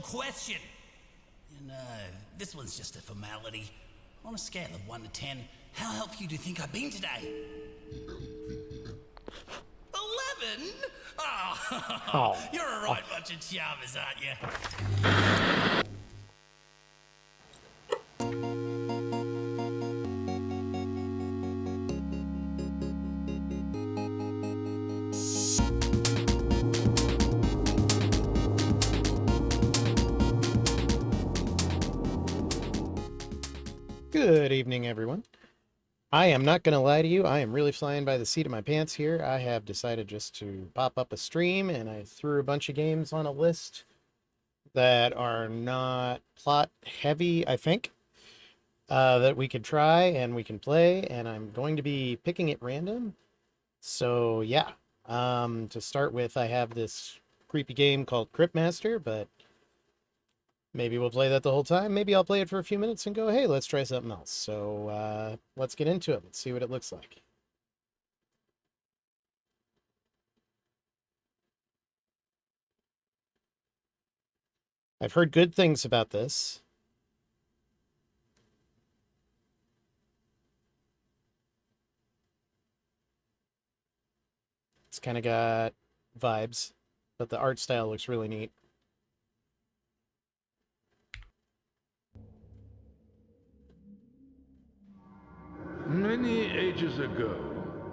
question. No, this one's just a formality. On a scale of 1 to 10, how helpful do you think I've been today? 11? Oh, you're a right bunch of charmers, aren't you? Good evening, everyone. I am not going to lie to you. I am really flying by the seat of my pants here. I have decided just to pop up a stream, and I threw a bunch of games on a list that are not plot heavy, I think, that we could try and we can play, and I'm going to be picking at random. So, yeah. To start with, I have this creepy game called Cryptmaster, but maybe we'll play that the whole time. Maybe I'll play it for a few minutes and go, hey, let's try something else. So let's get into it. Let's see what it looks like. I've heard good things about this. It's kind of got vibes, but the art style looks really neat. Many ages ago,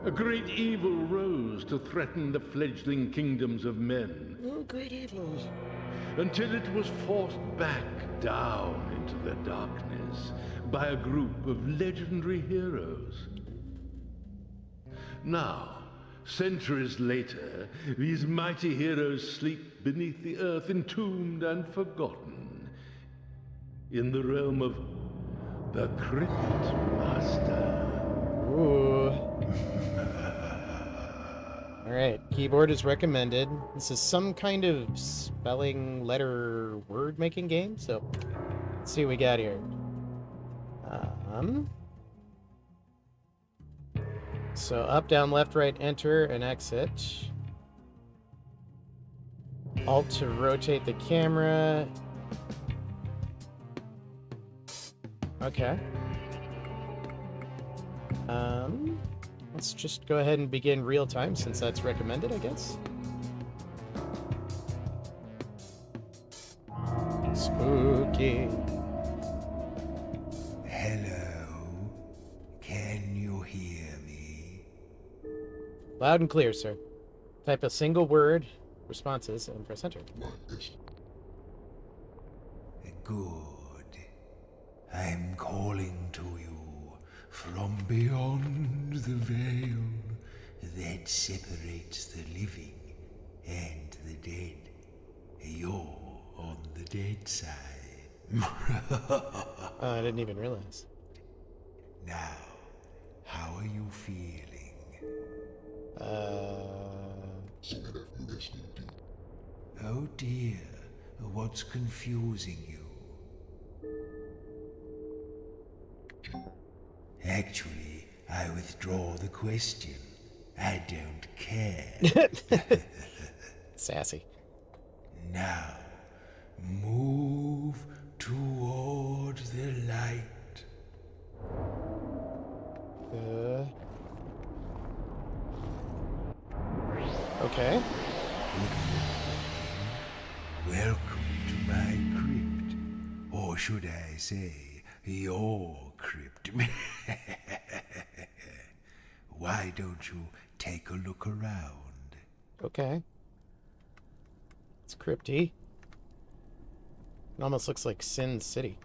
a great evil rose to threaten the fledgling kingdoms of men. Oh, great evil. Until it was forced back down into the darkness by a group of legendary heroes. Now, centuries later, these mighty heroes sleep beneath the earth, entombed and forgotten, in the realm of the Cryptmaster. Ooh. Alright, keyboard is recommended. This is some kind of spelling, letter, word making game, so let's see what we got here. So up, down, left, right, enter, and exit. Alt to rotate the camera. Okay. Let's just go ahead and begin real time since that's recommended, I guess. Spooky. Hello. Can you hear me? Loud and clear, sir. Type a single word, responses, and press enter. Good. I'm calling to you from beyond the veil that separates the living and the dead. You're on the dead side. I didn't even realize. Now, how are you feeling? Oh dear, what's confusing you? Actually, I withdraw the question. I don't care. Sassy. Now, move toward the light. Okay. Welcome to my crypt. Or should I say, your crypt. Why don't you take a look around? Okay. It's crypty. It almost looks like Sin City.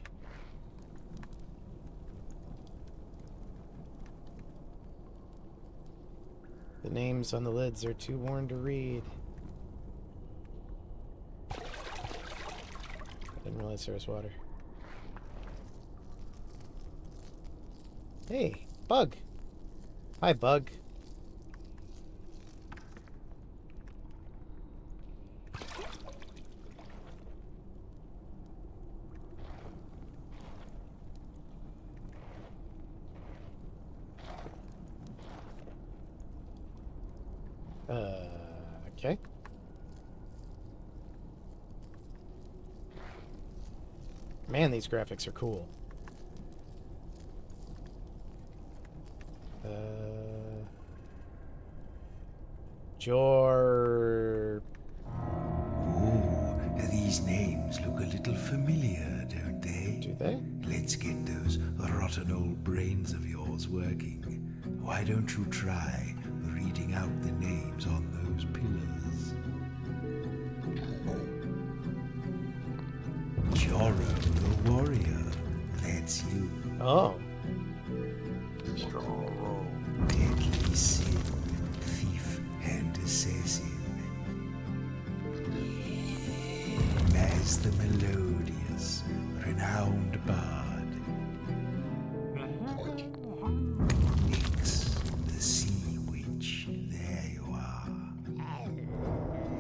The names on the lids are too worn to read. Didn't realize there was water. Hey, bug. Hi, bug. Okay. Man, these graphics are cool. Jor... Ooh, these names look a little familiar, don't they? Do they? Let's get those rotten old brains of yours working. Why don't you try reading out the names on those pillars? Joro the warrior, that's you. Oh. Deadly sin, thief and assassin. Maz the melodious, renowned bard. Nyx the sea witch, there you are.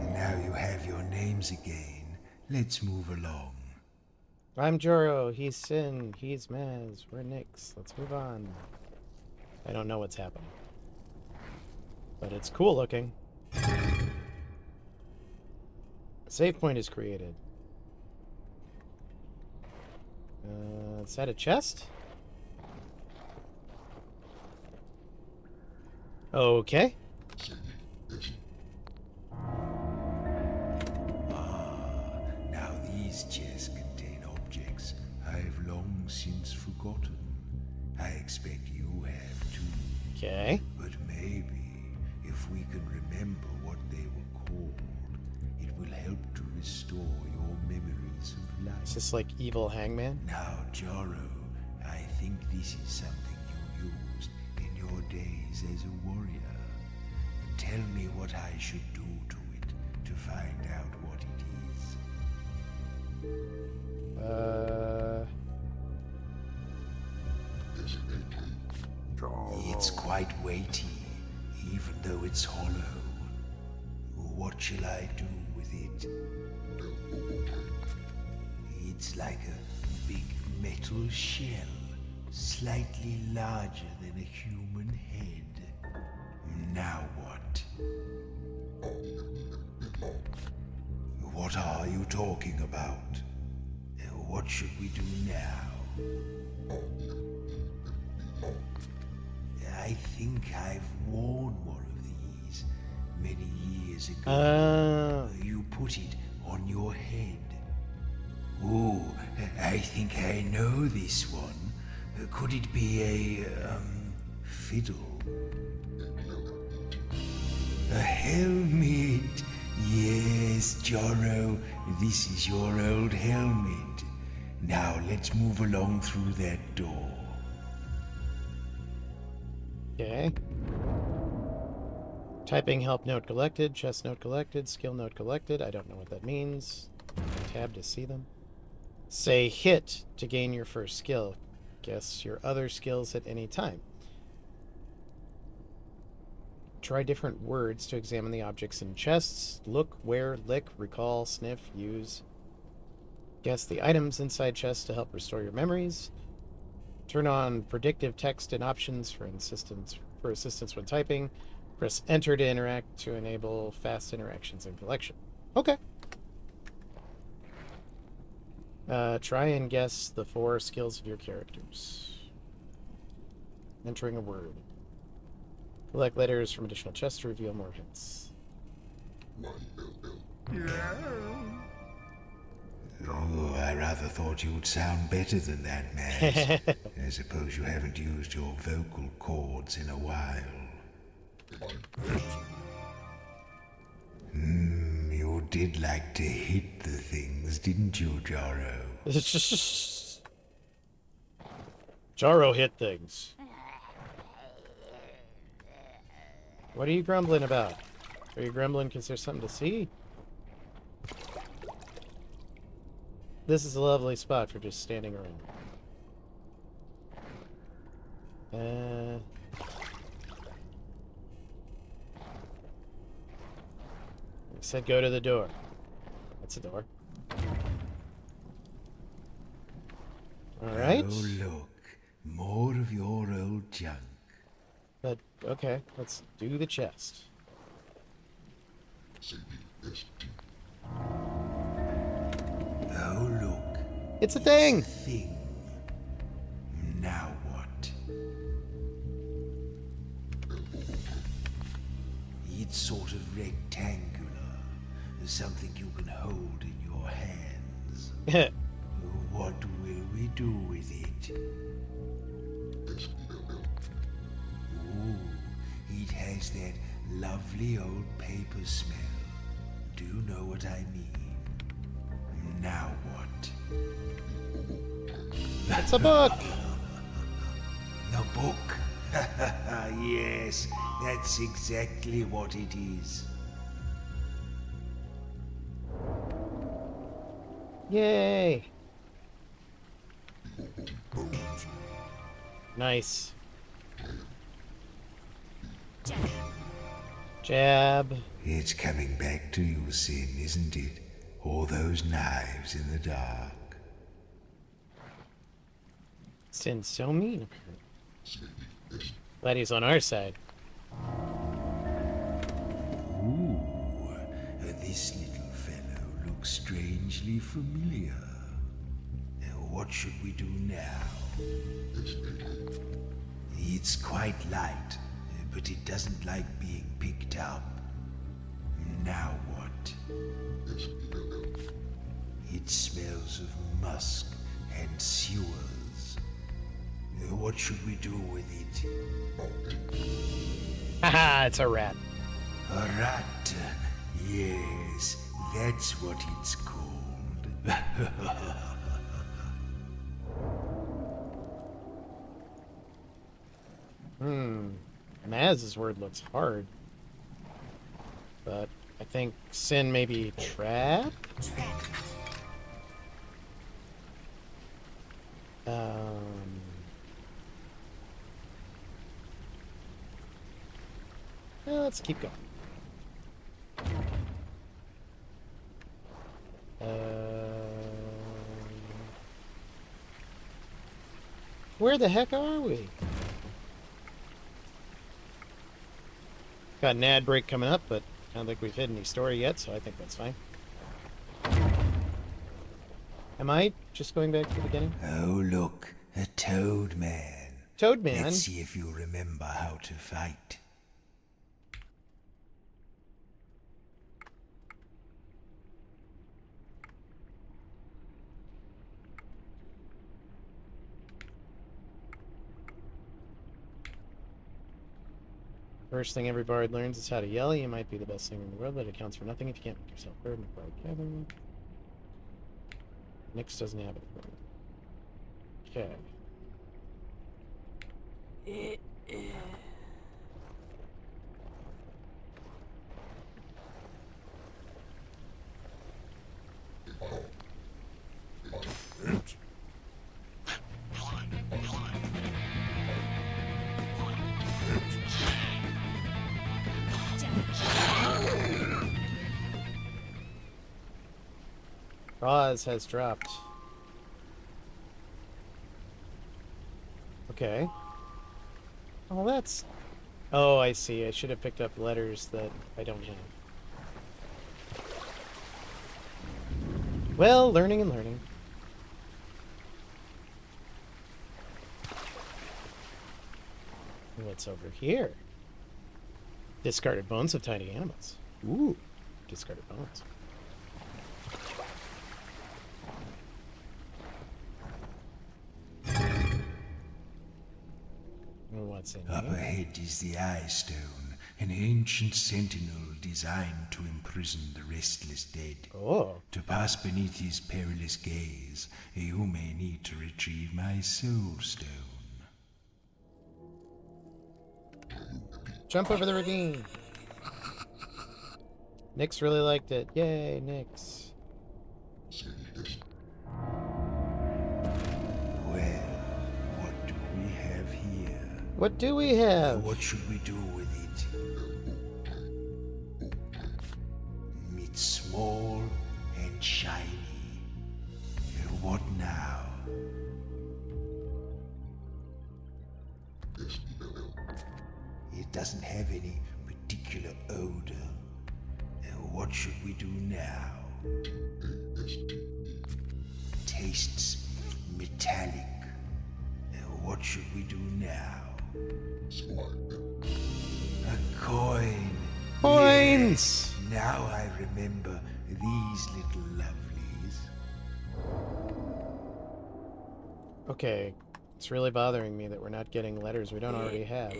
And now you have your names again. Let's move along. I'm Joro, he's Sin, he's Maz, we're Nyx. Let's move on. I don't know what's happening. But it's cool looking. A save point is created. Is that a chest? Okay. Now these chests contain objects I've long since forgotten. I expect you have too. Okay. But maybe, if we can remember what they were called, it will help to restore your memories of life. Is this like evil hangman? Now, Joro, I think this is something you used in your days as a warrior. Tell me what I should do to it to find out what it is. It's quite weighty, even though it's hollow. What shall I do with it? It's like a big metal shell, slightly larger than a human head. Now what? What are you talking about? What should we do now? I think I've worn one of these many years ago. You put it on your head. Ooh, I think I know this one. Could it be a, fiddle? A helmet! Yes, Joro, this is your old helmet. Now let's move along through that door. Okay. Typing help note collected, chest note collected, skill note collected. I don't know what that means. Tab to see them. Say hit to gain your first skill. Guess your other skills at any time. Try different words to examine the objects in chests. Look, wear, lick, recall, sniff, use. Guess the items inside chests to help restore your memories. Turn on predictive text and options for assistance when typing. Press enter to interact to enable fast interactions and collection. Okay. Try and guess the 4 skills of your characters. Entering a word. Collect letters from additional chests to reveal more hints. Oh, I rather thought you'd sound better than that, man. I suppose you haven't used your vocal cords in a while. You did like to hit the things, didn't you, Joro? Jaro hit things. What are you grumbling about? Are you grumbling because there's something to see? This is a lovely spot for just standing around. I said go to the door. That's a door. Alright. Oh, look. More of your old junk. But, okay, let's do the chest. Oh, look. It's a thing! It's a thing. Now what? It's sort of rectangular. Something you can hold in your hands. What will we do with it? Ooh, it has that lovely old paper smell. Do you know what I mean? Now what? It's a book! A book? Yes, that's exactly what it is. Yay! Nice. Jab. It's coming back to you, Sin, isn't it? All those knives in the dark. Sin's so mean. Glad he's on our side. Ooh, this little fellow looks strangely familiar. What should we do now? It's quite light, but it doesn't like being picked up. Now what? It smells of musk and sewers. What should we do with it? Haha, it's a rat. A rat. Yes, that's what it's called. Maz's word looks hard. But I think Sin may be trapped? Well, let's keep going. Where the heck are we? Got an ad break coming up, but I don't think we've hit any story yet, so I think that's fine. Am I just going back to the beginning? Oh, look, a toad man. Toad man? Let's see if you remember how to fight. First thing every bard learns is how to yell. You might be the best singer in the world, but it counts for nothing if you can't make yourself heard in the crowd gathering. Nyx doesn't have it. Okay. Roz has dropped. Okay. Oh, that's... Oh, I see. I should have picked up letters that I don't have. Well, learning and learning. What's over here? Discarded bones of tiny animals. Ooh, discarded bones. What's in Up here? ahead is the Eye Stone, an ancient sentinel designed to imprison the restless dead. Oh, To pass beneath his perilous gaze, you may need to retrieve my Soul Stone. jump over the ravine. Nyx really liked it. Yay, Nyx. Well, what do we have here? What do we have? What should we do with it? It's small and shiny. What now? It doesn't have any particular odor. What should we do now? Take tastes metallic. What should we do now? A coin. Coins! Yeah, now I remember these little lovelies. Okay, it's really bothering me that we're not getting letters we don't already have.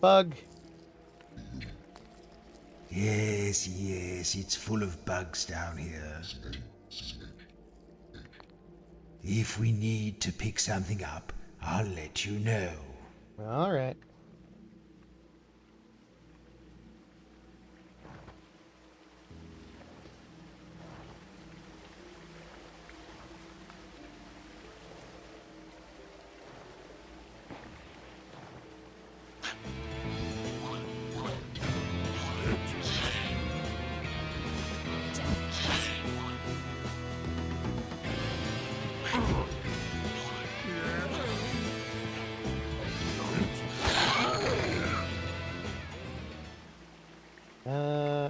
Bug. Yes, yes, it's full of bugs down here. If we need to pick something up, I'll let you know. All right.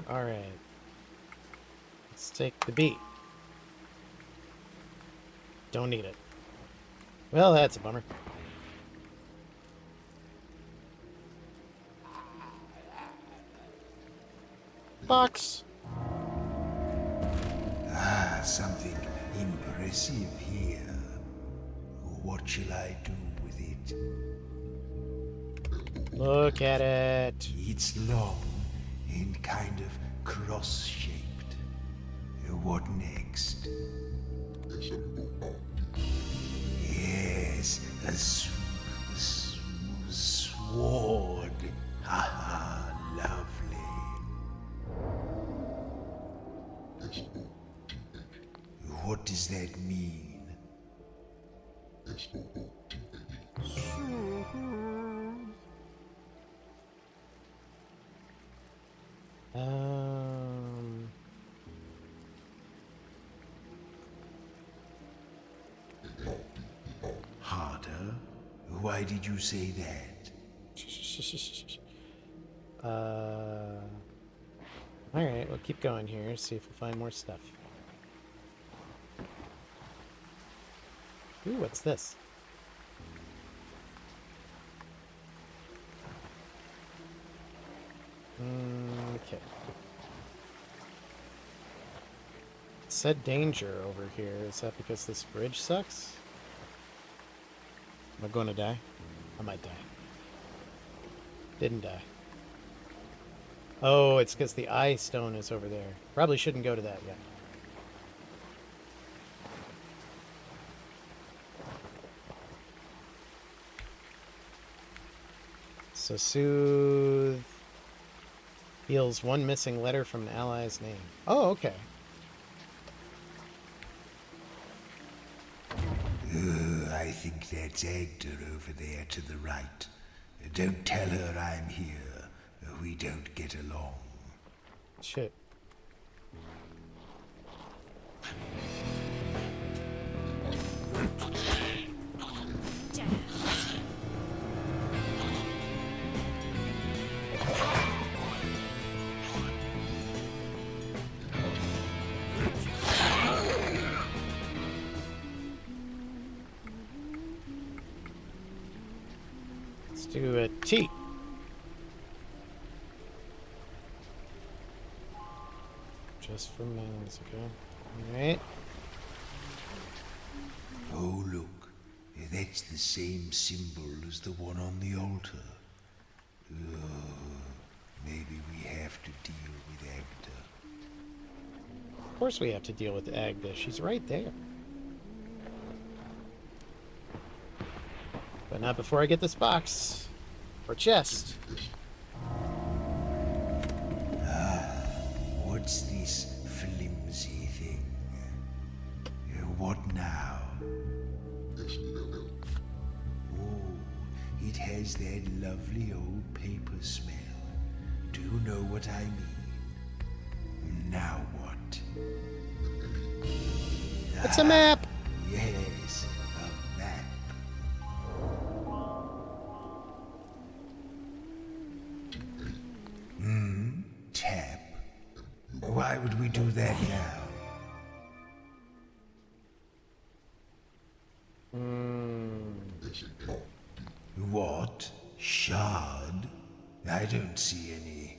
All right. Let's take the B. Don't need it. Well, that's a bummer. Box. Ah, something impressive here. What shall I do with it? Look at it. It's long and kind of cross-shaped. What next? Yes, a sword. Haha, lovely. What does that mean? Harder? Why did you say that? Alright, we'll keep going here, see if we find more stuff. Ooh, what's this? Okay. It said danger over here. Is that because this bridge sucks? Am I going to die? I might die. Didn't die. Oh, it's because the eye stone is over there. Probably shouldn't go to that yet. So soothe heals one missing letter from an ally's name. Oh, okay. I think that's Agda over there to the right. Don't tell her I'm here. We don't get along. Shit. Let's do a T. Just for mines, okay? Alright. Oh, look. That's the same symbol as the one on the altar. Maybe we have to deal with Agda. Of course we have to deal with Agda. She's right there. But not before I get this box. Or chest. What's this flimsy thing? What now? Oh, it has that lovely old paper smell. Do you know what I mean? Now what? It's a map! Yes, a map. Why would we do that now? What? Shard? I don't see any.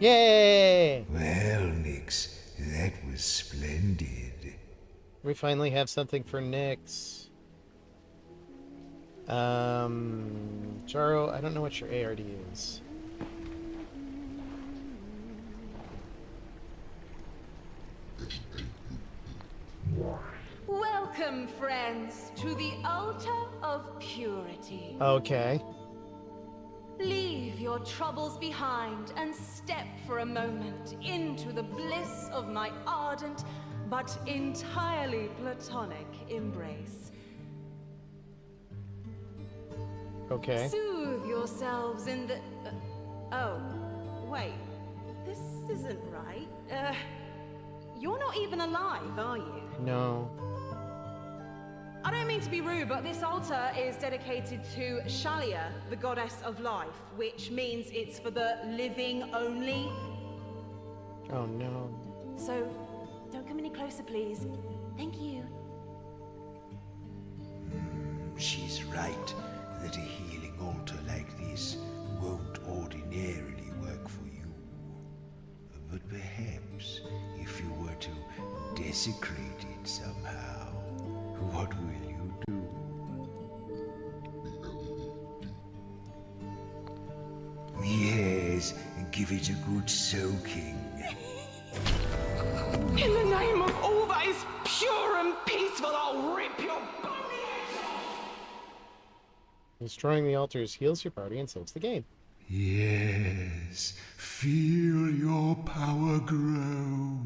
Yay! Well, Nix, that was splendid. We finally have something for Nyx. Jaro, I don't know what your ARD is. Welcome, friends, to the altar of purity. Okay. Leave your troubles behind and step for a moment into the bliss of my ardent but entirely platonic embrace. Okay. Soothe yourselves in the... oh, wait. This isn't right. You're not even alive, are you? No. I don't mean to be rude, but this altar is dedicated to Shalia, the goddess of life, which means it's for the living only. Oh no. So, don't come any closer, please. Thank you. She's right that a healing altar like this won't ordinarily work for you. But perhaps if you were to desecrate it somehow, what will you do? Yes, give it a good soaking. In the name of all that is pure and peaceful, I'll rip your body out! Destroying the altars heals your party and saves the game. Yes, feel your power grow.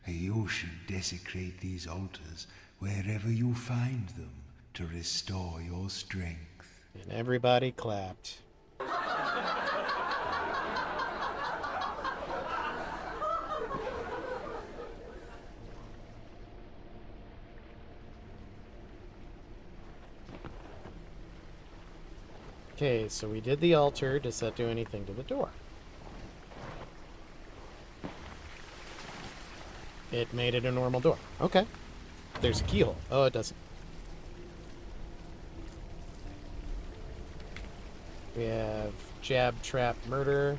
You should desecrate these altars wherever you find them to restore your strength. And everybody clapped. Okay, so we did the altar. Does that do anything to the door? It made it a normal door. Okay. There's a keyhole. Oh, it doesn't. We have jab, trap, murder.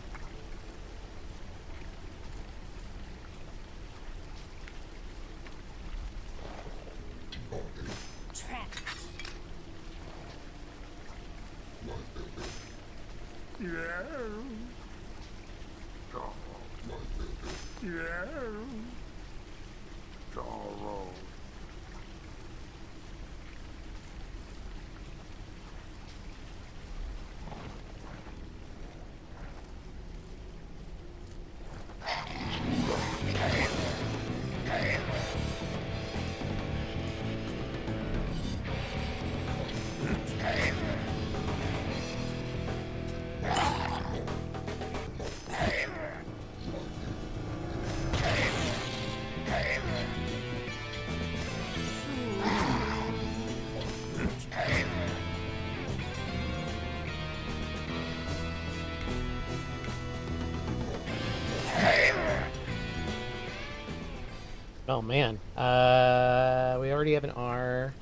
Oh man, we already have an R.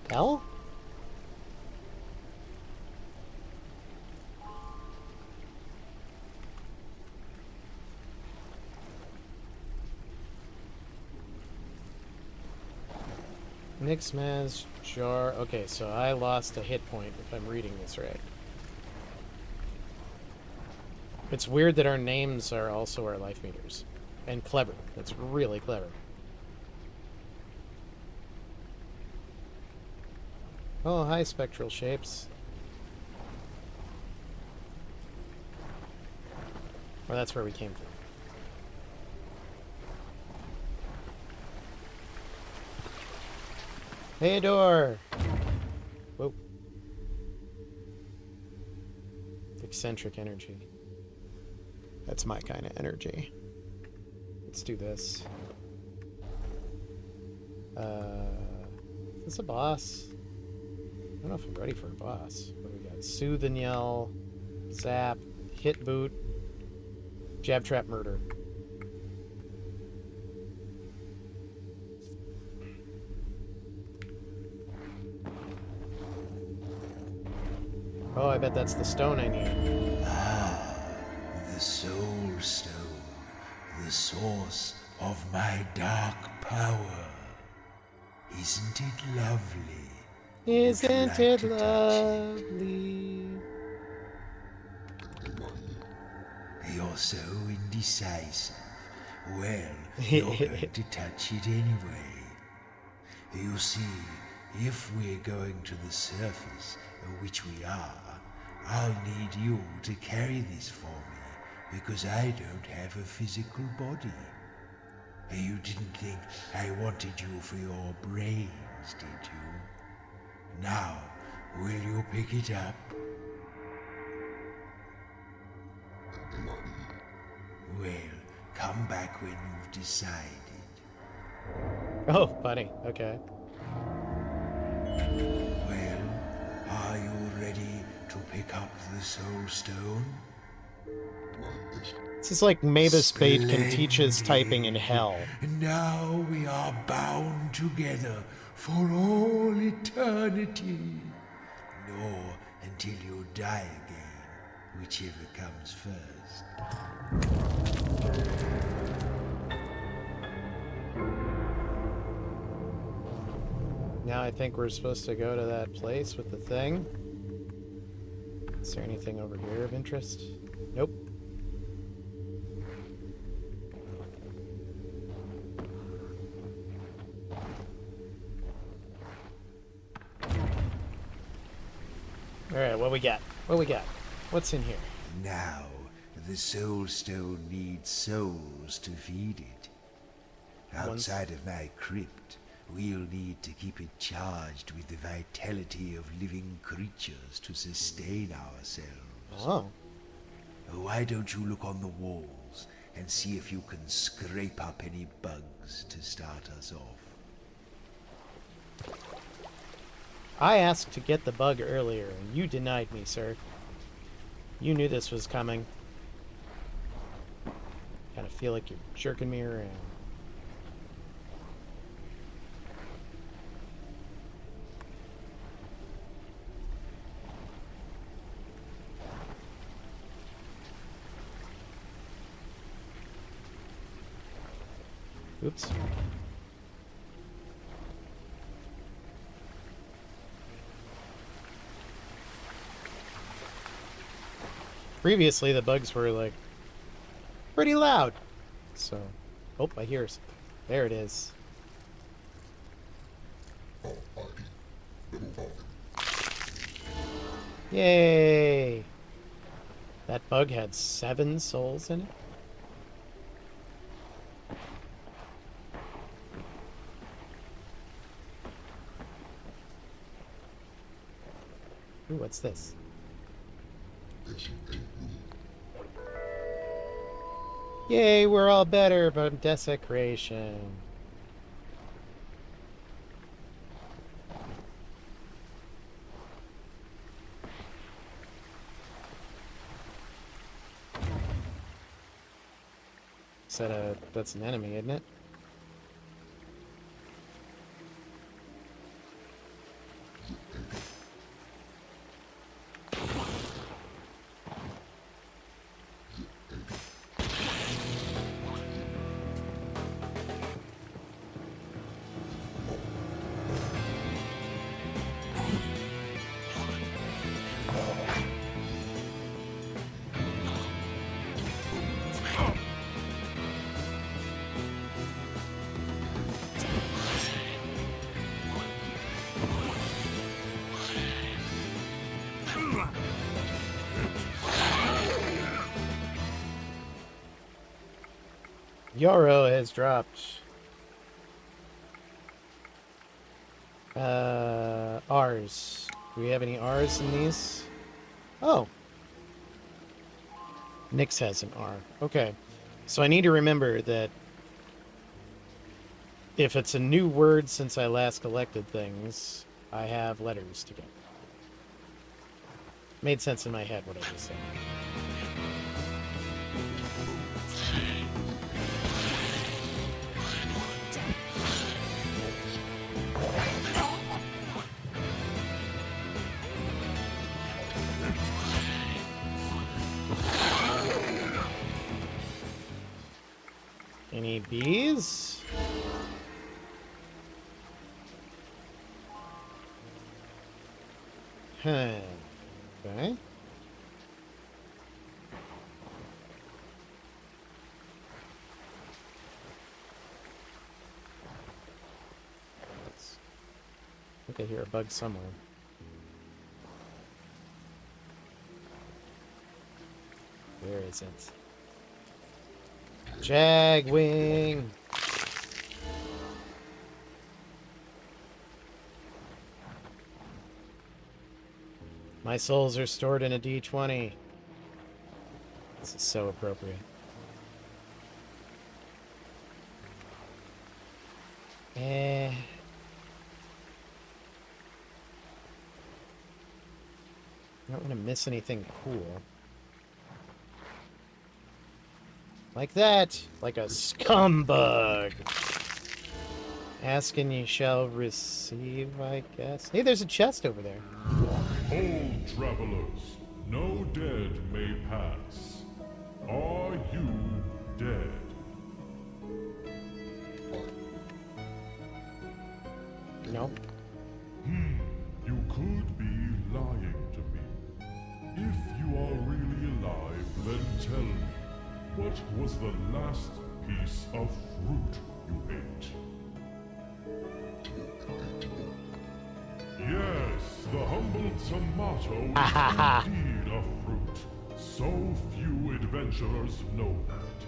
L? Nyx, Maz, Jar. Okay, so I lost a hit point if I'm reading this right. It's weird that our names are also our life meters. And clever. That's really clever. Oh, hi, spectral shapes. Well, that's where we came from. Hey, door! Whoa. Eccentric energy. That's my kind of energy. Let's do this. Is this a boss? I don't know if I'm ready for a boss. What do we got? Soothe and Yell. Zap. Hit boot. Jab trap murder. Oh, I bet that's the stone I need. The Soul Stone, the source of my dark power. Isn't it lovely? Isn't it to touch lovely? You're so indecisive. Well, you're going to touch it anyway. You see, if we're going to the surface, which we are, I'll need you to carry this for me, because I don't have a physical body. You didn't think I wanted you for your brains, did you? Now, will you pick it up? Well, come back when you've decided. Oh, funny. Okay. Well, are you ready to pick up the Soul Stone? This is like Mavis Beacon teaches typing in hell. Now we are bound together for all eternity. Nor until you die again, whichever comes first. Now I think we're supposed to go to that place with the thing. Is there anything over here of interest? Nope. Alright, what we got? What we got? What's in here? Now, the Soul Stone needs souls to feed it. Outside of my crypt, we'll need to keep it charged with the vitality of living creatures to sustain ourselves. Oh. Why don't you look on the walls and see if you can scrape up any bugs to start us off? I asked to get the bug earlier, and you denied me, sir. You knew this was coming. Kind of feel like you're jerking me around. Oops. Previously, the bugs were, like, pretty loud. So, oh, I hear something. There it is. Yay! That bug had 7 souls in it. Ooh, what's this? Yay, we're all better about desecration. That's an enemy, isn't it? Yoro has dropped. R's. Do we have any R's in these? Oh. Nyx has an R. Okay. So I need to remember that if it's a new word since I last collected things, I have letters to get. Made sense in my head what I just said. Any bees? Huh. Okay. I think I hear a bug somewhere. Where is it? Jagwing! My souls are stored in a D20. This is so appropriate. I don't want to miss anything cool. Like that! Like a scumbug! Ask and you shall receive, I guess. Hey, there's a chest over there. Hold, travelers, no dead may pass. Are you dead? No. You could be lying to me. If you are really alive, then tell me, what was the last piece of fruit you ate? Yes, the humble tomato is indeed a fruit. So few adventurers know that.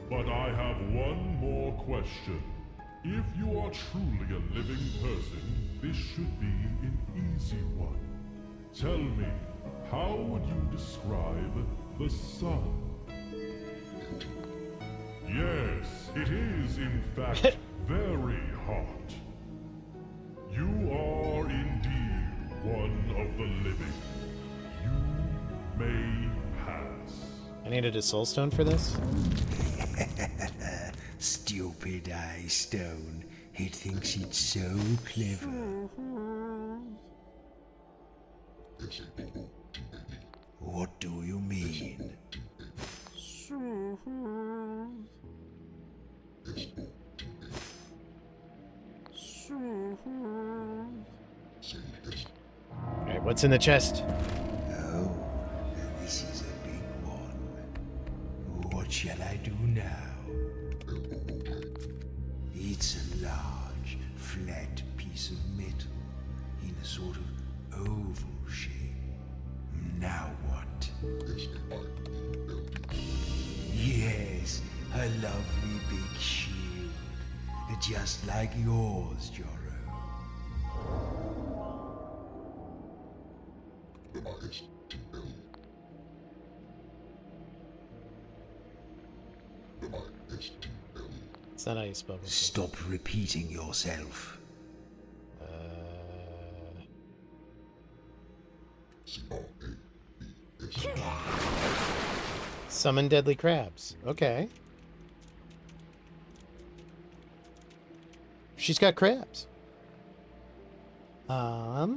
But I have one more question. If you are truly a living person, this should be an easy one. Tell me, how would you describe the sun? Yes, it is in fact very hot. You are indeed one of the living. You may pass. I needed a soul stone for this? Stupid eye stone. It thinks it's so clever. What do you mean? Alright, what's in the chest? Oh, this is a big one. What shall I do now? It's a large, flat piece of metal in a sort of oval shape. Now what? Yes, a lovely big shield, just like yours, Joro. It's not how you spell this. Stop repeating yourself. Summon deadly crabs. Okay. She's got crabs. I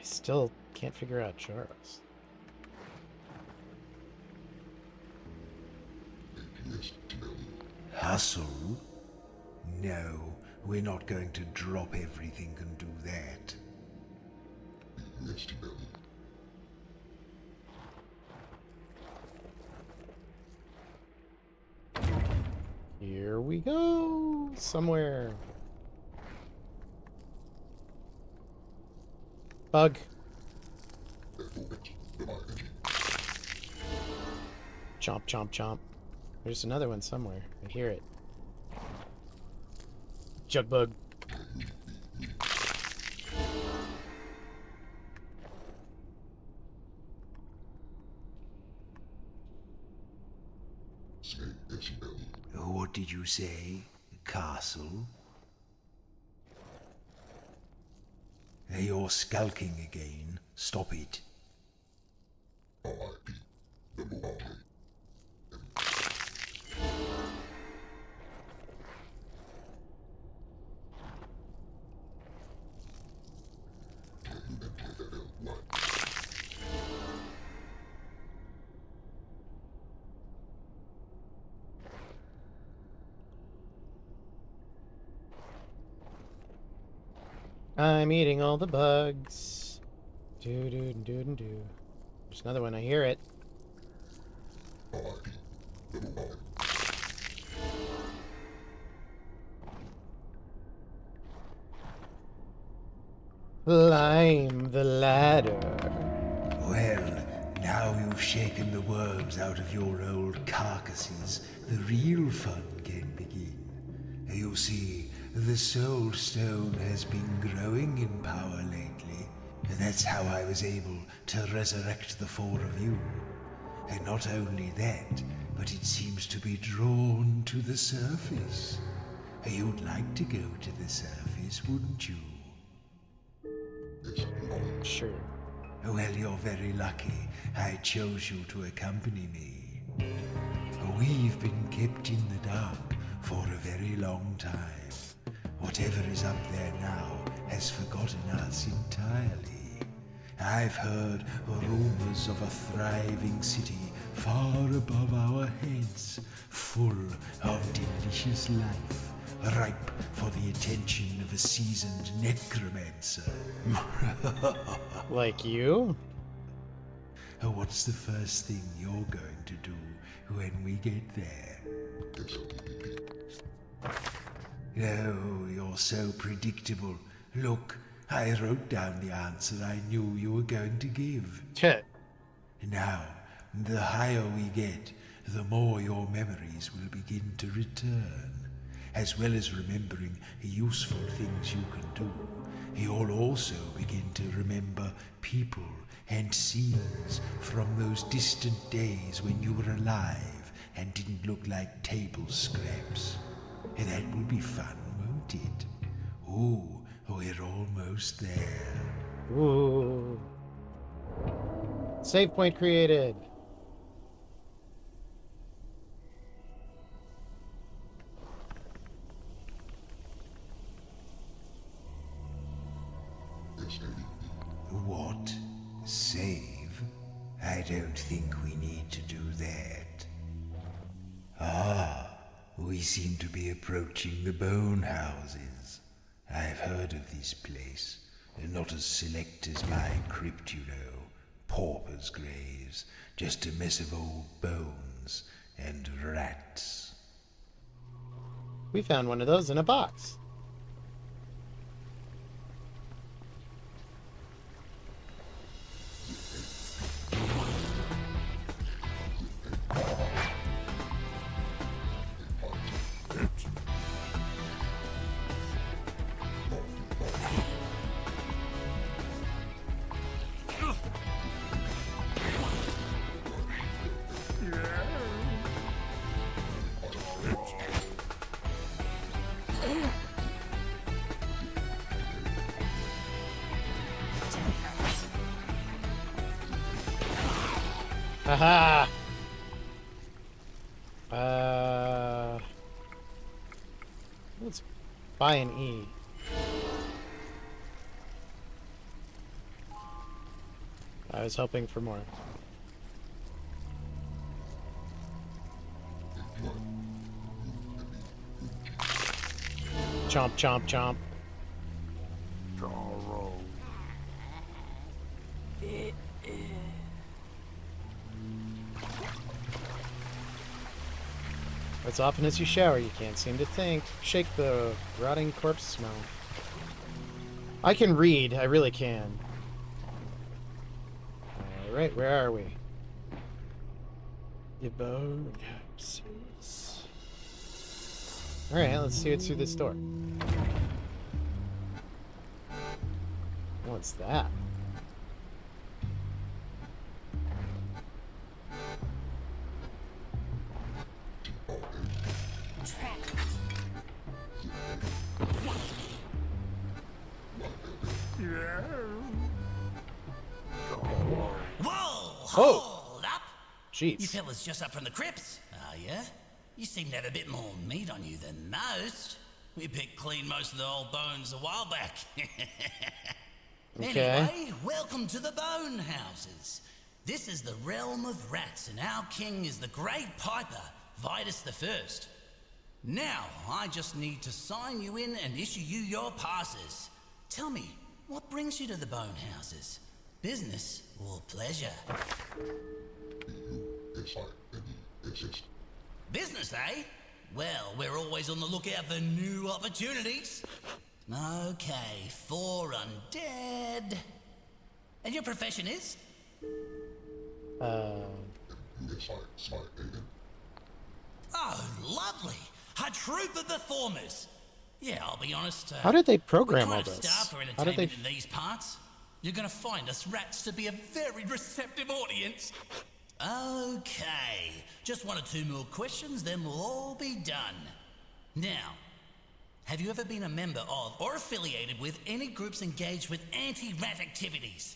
still can't figure out Charles. Hustle? No, we're not going to drop everything and do that. Here we go. Somewhere. Bug. Chomp, chomp, chomp. There's another one somewhere. I hear it. Jug bug. What did you say? Castle? You're skulking again. Stop it. I'm eating all the bugs. Do do do do do. There's another one. I hear it. Climb the ladder. Well, now you've shaken the worms out of your old carcasses, the real fun can begin. You see, the Soul Stone has been growing in power lately. That's how I was able to resurrect the four of you. And not only that, but it seems to be drawn to the surface. You'd like to go to the surface, wouldn't you? Sure. Well, you're very lucky I chose you to accompany me. We've been kept in the dark for a very long time. Whatever is up there now has forgotten us entirely. I've heard rumors of a thriving city far above our heads, full of delicious life, ripe for the attention of a seasoned necromancer. Like you? What's the first thing you're going to do when we get there? Oh, you're so predictable. Look, I wrote down the answer I knew you were going to give. Chit. Now, the higher we get, the more your memories will begin to return. As well as remembering useful things you can do, you'll also begin to remember people and scenes from those distant days when you were alive and didn't look like table scraps. That will be fun, won't it? Ooh, we're almost there. Ooh. Save point created. What? Save? I don't think we need to do that. Ah, we seem to be approaching the bone houses. I've heard of this place. Not as select as my crypt, you know. Paupers' graves. Just a mess of old bones and rats. We found one of those in a box. Haha! Let's buy an E. I was hoping for more. Chomp, chomp, chomp. As often as you shower, you can't seem to think. Shake the rotting corpse smell. I can read. I really can. Alright, where are we? The bone houses. Alright, let's see what's through this door. What's that? hold up. You Jeez. fellas just up from the crypts, are ya? You seem to have a bit more meat on you than most. We picked clean most of the old bones a while back. Okay. Anyway, welcome to the Bone Houses. This is the realm of rats, and our king is the Great Piper, Vitus the First. Now, I just need to sign you in and issue you your passes. Tell me, what brings you to the Bone Houses? Business or pleasure? Business, eh? Well, we're always on the lookout for new opportunities. Okay, 4 undead. And your profession is? Oh, lovely. A troop of performers. Yeah, I'll be honest. How did they program we're all kind of this? starved for How did entertainment they... in these parts. You're gonna find us rats to be a very receptive audience. Okay, just 1 or 2 more questions, then we'll all be done. Now, have you ever been a member of or affiliated with any groups engaged with anti-rat activities?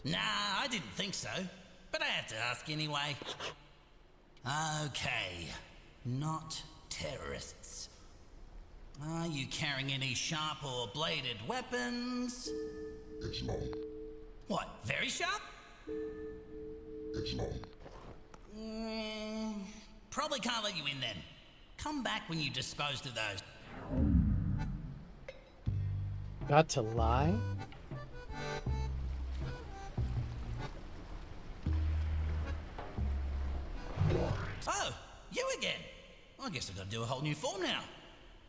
Nah, I didn't think so, but I had to ask anyway. Okay, not terrorists. Are you carrying any sharp or bladed weapons? What, very sharp? Probably can't let you in then. Come back when you disposed of those. Got to lie? Oh, you again. I guess I've got to do a whole new form now.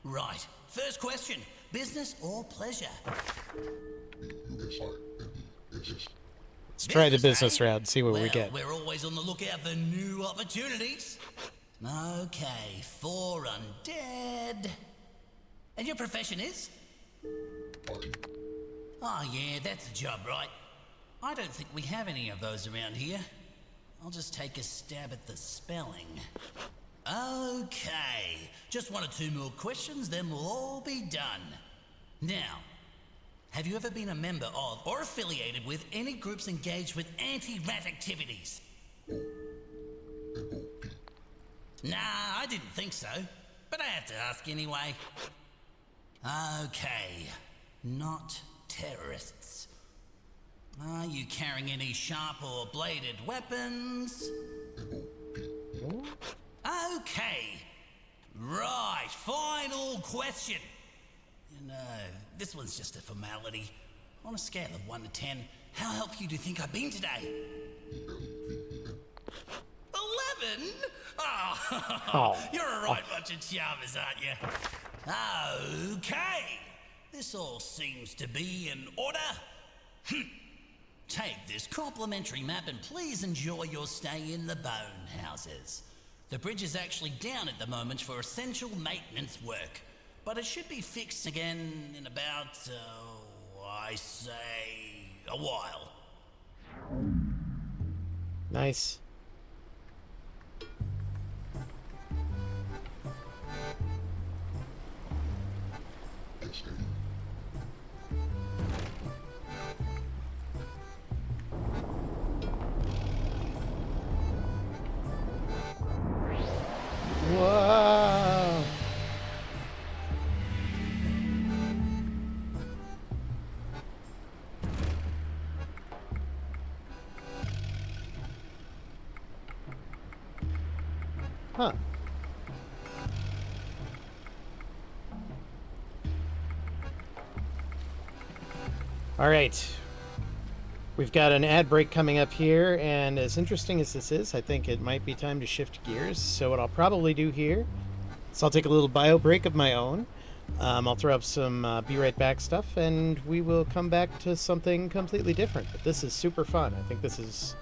Right, first question. Business or pleasure? Let's try the business eh? route and see what we get. We're always on the lookout for new opportunities. Okay, 4 undead. And your profession is? Oh yeah, that's a job, right? I don't think we have any of those around here. I'll just take a stab at the spelling. Okay, just 1 or 2 more questions, then we'll all be done. Now, have you ever been a member of or affiliated with any groups engaged with anti-rat activities? Nah, I didn't think so, but I had to ask anyway. Okay, not terrorists. Are you carrying any sharp or bladed weapons? Okay. Right, final question. You know, this one's just a formality. On a scale of 1 to 10, how helpful do you think I've been today? 11? Oh, you're a right bunch of charmers, aren't you? Okay. This all seems to be in order. Take this complimentary map and please enjoy your stay in the Bone Houses. The bridge is actually down at the moment for essential maintenance work, but it should be fixed again in about, I say, a while. Nice. Whoa. Huh. All right. We've got an ad break coming up here, and as interesting as this is, I think it might be time to shift gears. So what I'll probably do here is I'll take a little bio break of my own. I'll throw up some Be Right Back stuff, and we will come back to something completely different. But this is super fun. I think this is...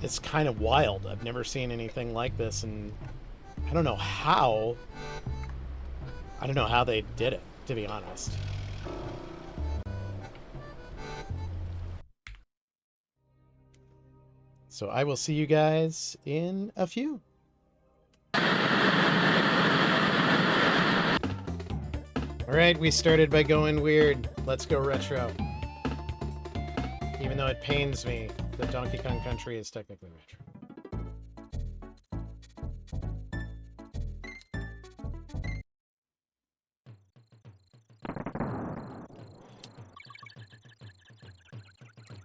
it's kind of wild. I've never seen anything like this, and I don't know how... they did it, to be honest. So I will see you guys in a few. All right, we started by going weird. Let's go retro. Even though it pains me that Donkey Kong Country is technically retro.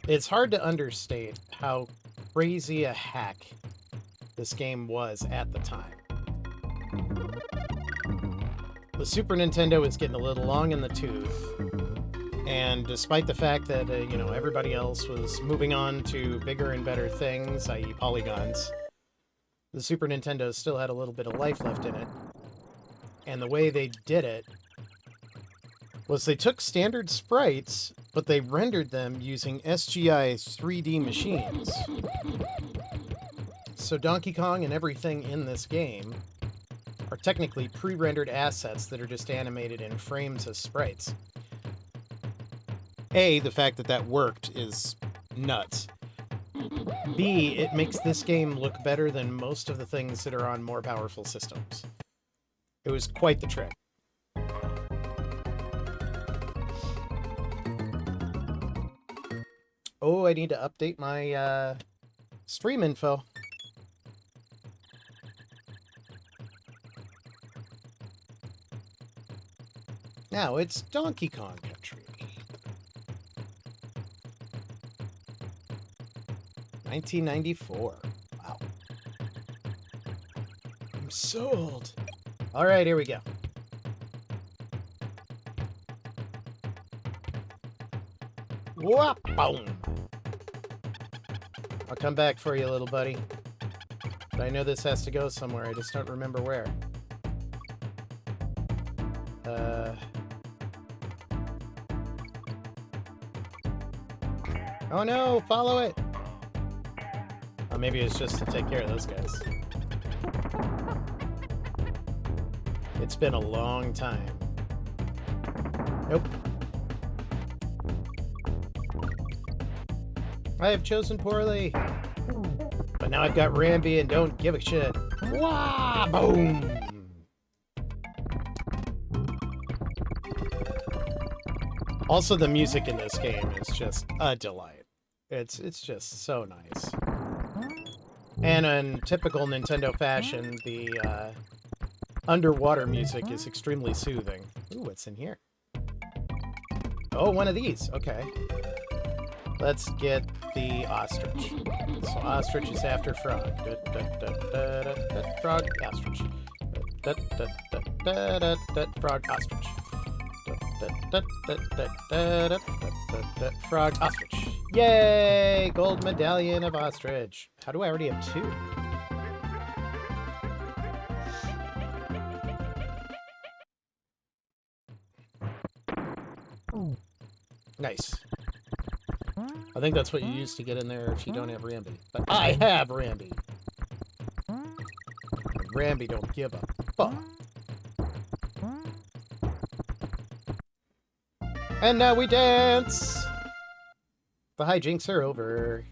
It's hard to understate how crazy a hack this game was at the time. The Super Nintendo was getting a little long in the tooth, and despite the fact that, you know, everybody else was moving on to bigger and better things, i.e. polygons, the Super Nintendo still had a little bit of life left in it. And the way they did it was they took standard sprites, but they rendered them using SGI's 3D machines. So Donkey Kong and everything in this game are technically pre-rendered assets that are just animated in frames as sprites. A, the fact that that worked is nuts. B, it makes this game look better than most of the things that are on more powerful systems. It was quite the trick. Oh, I need to update my stream info. Now it's Donkey Kong Country. 1994. Wow. I'm so old. All right, here we go. Whoop, boom. I'll come back for you, little buddy. But I know this has to go somewhere. I just don't remember where. Oh no, follow it! Oh, maybe it's just to take care of those guys. It's been a long time. Nope. I have chosen poorly. But now I've got Rambi and don't give a shit. Wah! Boom! Also, the music in this game is just a delight. It's just so nice. And in typical Nintendo fashion, the underwater music is extremely soothing. Ooh, what's in here? Oh, one of these. Okay. Let's get the ostrich. So ostrich is after frog. Frog, ostrich. Frog, ostrich. Frog, ostrich. Yay! Gold medallion of ostrich. How do I already have 2? Nice. I think that's what you use to get in there if you don't have Rambi. But I have Rambi. Rambi don't give a fuck. And now we dance! The hijinks are over.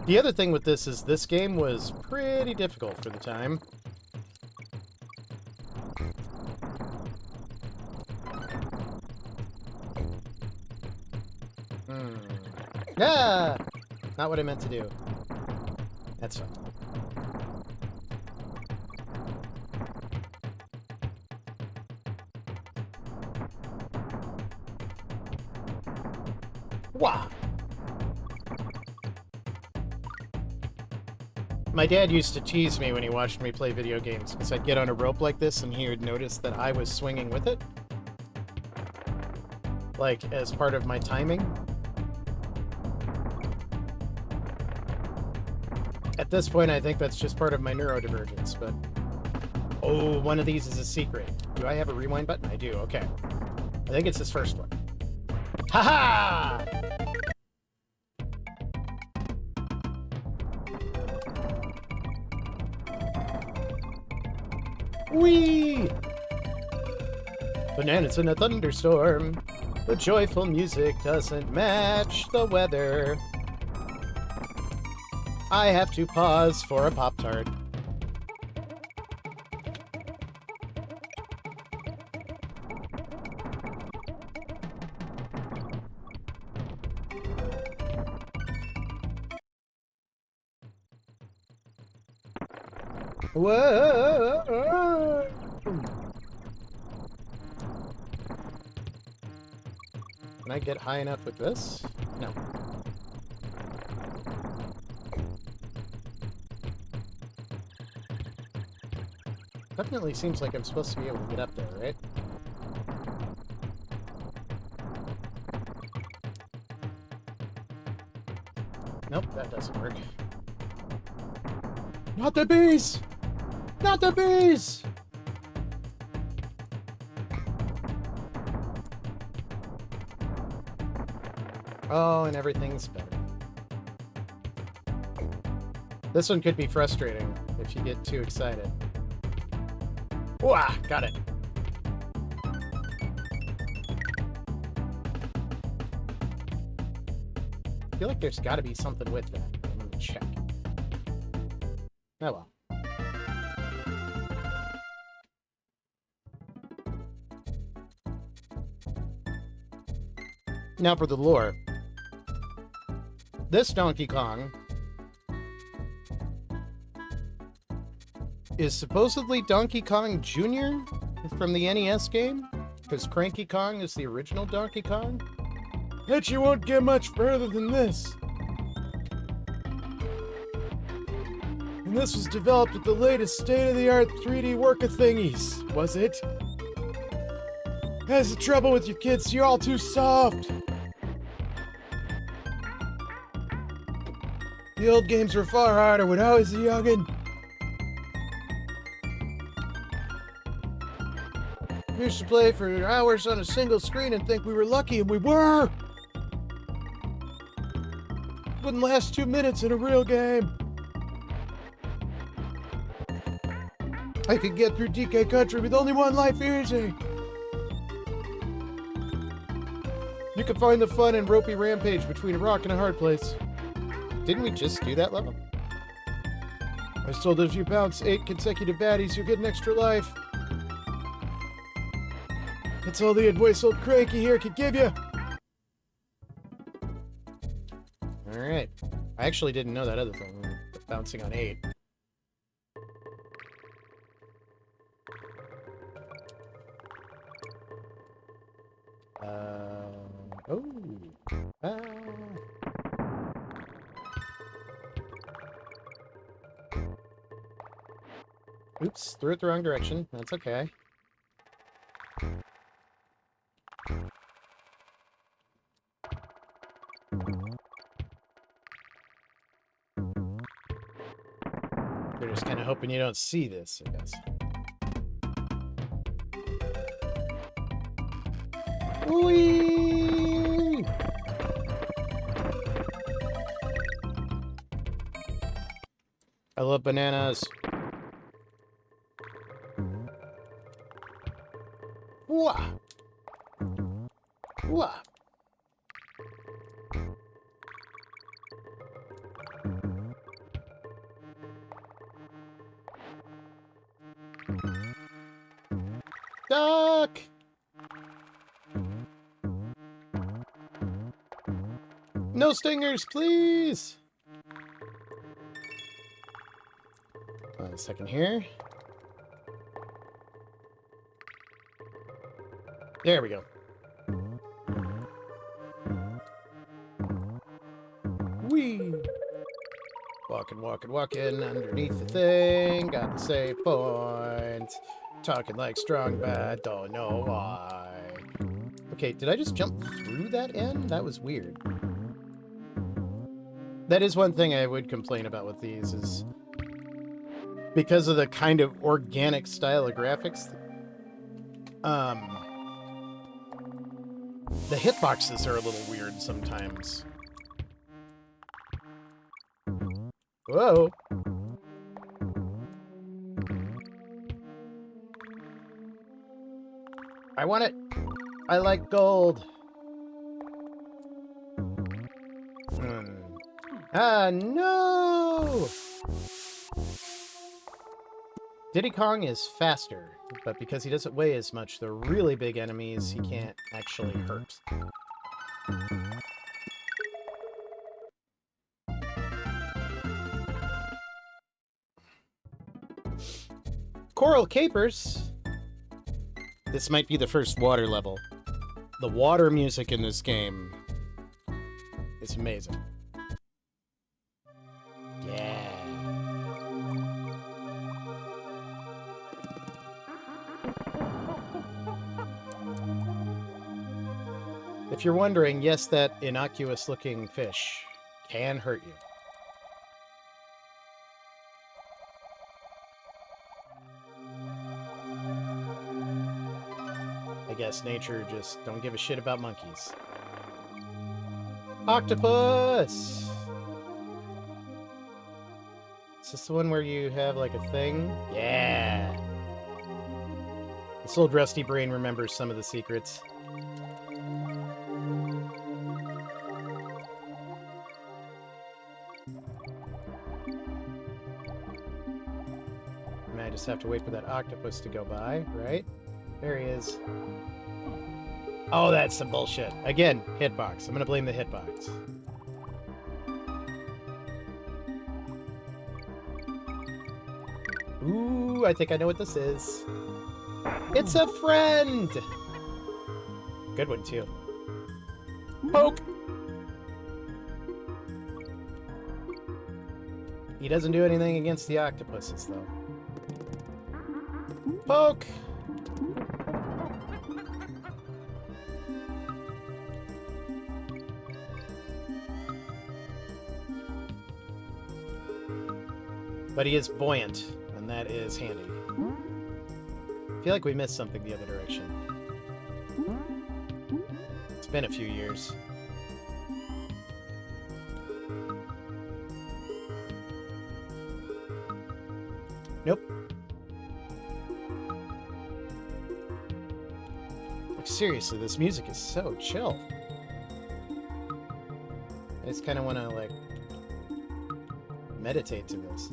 The other thing with this is this game was pretty difficult for the time. Ah! Not what I meant to do. That's fine. Wow! My dad used to tease me when he watched me play video games, because I'd get on a rope like this and he would notice that I was swinging with it. Like, as part of my timing. At this point, I think that's just part of my neurodivergence, but... Oh, one of these is a secret. Do I have a rewind button? I do, okay. I think it's this first one. Ha-ha! Whee! Bananas in a thunderstorm. The joyful music doesn't match the weather. I have to pause for a Pop-Tart. Whoa! Can I get high enough with this? No. Definitely seems like I'm supposed to be able to get up there, right? Nope, that doesn't work. Not the bees! Not the bees! Oh, and everything's better. This one could be frustrating if you get too excited. Wah! Got it. I feel like there's got to be something with that. I'm gonna check. Oh well. Now for the lore. This Donkey Kong is supposedly Donkey Kong Jr. from the NES game, because Cranky Kong is the original Donkey Kong. Bet you won't get much further than this. And this was developed with the latest state-of-the-art 3D work-a-thingies, was it? That's the trouble with you kids, you're all too soft. The old games were far harder when I was a youngin'. We used to play for hours on a single screen and think we were lucky, and we were! Wouldn't last 2 minutes in a real game. I could get through DK Country with only one life easy. You can find the fun in Ropey Rampage between a rock and a hard place. Didn't we just do that level? I was told if you bounce 8 consecutive baddies, you'll get an extra life. That's all the advice old Cranky here could give you. Alright. I actually didn't know that other thing. Bouncing on 8. Oh. Ah. Oops, threw it the wrong direction. That's okay. You're just kind of hoping you don't see this, I guess. Whee! I love bananas. Wah! Wah! Duck! No stingers, please! A second here. There we go. Whee! Walking, walking, walking underneath the thing. Got the save point. Talking like strong, but I don't know why. Okay, did I just jump through that end? That was weird. That is one thing I would complain about with these, is because of the kind of organic style of graphics, the hitboxes are a little weird sometimes. Whoa. I want it. I like gold. Ah, no! Diddy Kong is faster, but because he doesn't weigh as much, the really big enemies he can't actually hurt. coral capers. This might be the first water level. The water music in this game is amazing. Yeah. If you're wondering, yes, that innocuous-looking fish can hurt you. I guess nature just don't give a shit about monkeys. Octopus! Is this the one where you have, like, a thing? Yeah! This old rusty brain remembers some of the secrets. And I just have to wait for that octopus to go by, right? There he is. Oh, that's some bullshit. Again, hitbox. I'm gonna blame the hitbox. Ooh, I think I know what this is. It's a friend! Good one, too. Poke! He doesn't do anything against the octopuses, though. Poke! But he is buoyant, and that is handy. I feel like we missed something the other direction. It's been a few years. Nope. Like, seriously, this music is so chill. I just kind of want to, like, meditate to this.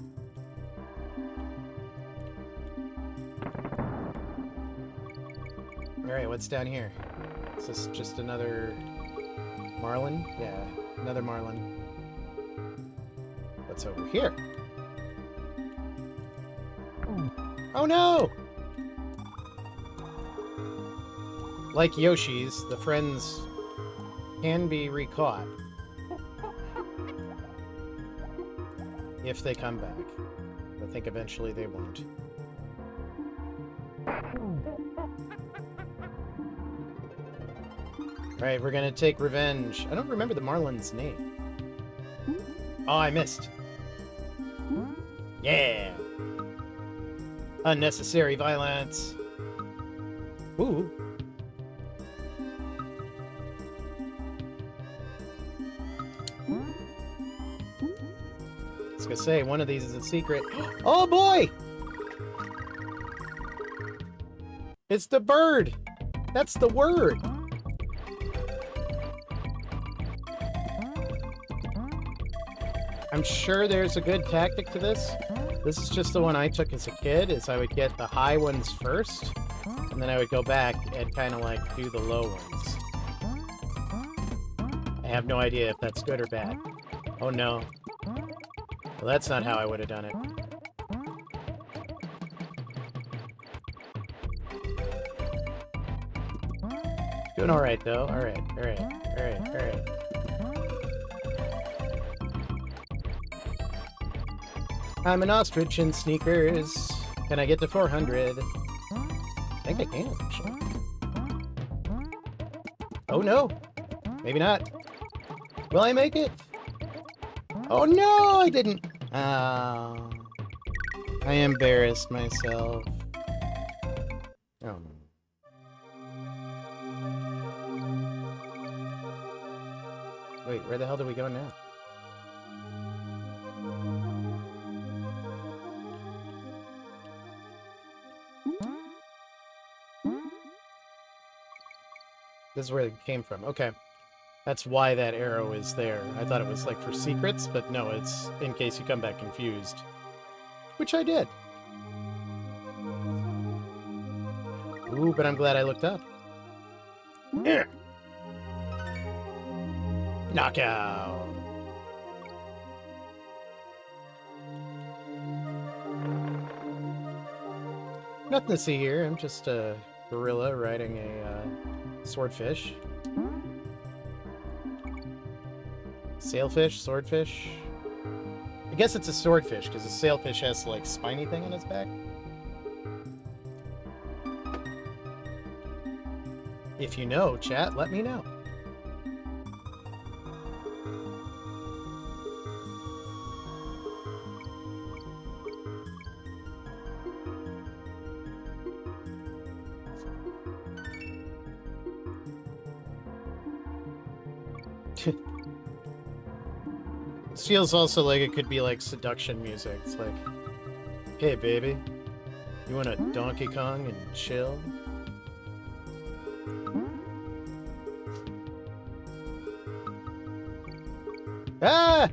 Alright, what's down here? Is this just another marlin? Yeah, another marlin. What's over here? Oh no! Like Yoshi's, the friends can be recaught if they come back. I think eventually they won't. Alright, we're gonna take revenge. I don't remember the marlin's name. Oh, I missed. Yeah! Unnecessary violence. Ooh. I was gonna say, one of these is a secret. Oh boy! It's the bird! That's the word! I'm sure there's a good tactic to this. This is just the one I took as a kid, is I would get the high ones first, and then I would go back and kind of like do the low ones. I have no idea if that's good or bad. Oh no. Well, that's not how I would have done it. Doing alright though. Alright, alright, alright, alright. I'm an ostrich in sneakers. Can I get to 400? I think I can, actually. Oh no! Maybe not. Will I make it? Oh no, I didn't! Oh. I embarrassed myself. Oh. Wait, where the hell do we go now? This is where it came from. Okay. That's why that arrow is there. I thought it was like for secrets, but no, it's in case you come back confused. Which I did. Ooh, but I'm glad I looked up. Here. Knockout. Nothing to see here. I'm just a gorilla riding a swordfish. Sailfish? Swordfish? I guess it's a swordfish, because a sailfish has, like, spiny thing on its back. If you know, chat, let me know. This feels also like it could be like seduction music. It's like, hey baby, you want a Donkey Kong and chill? Ah!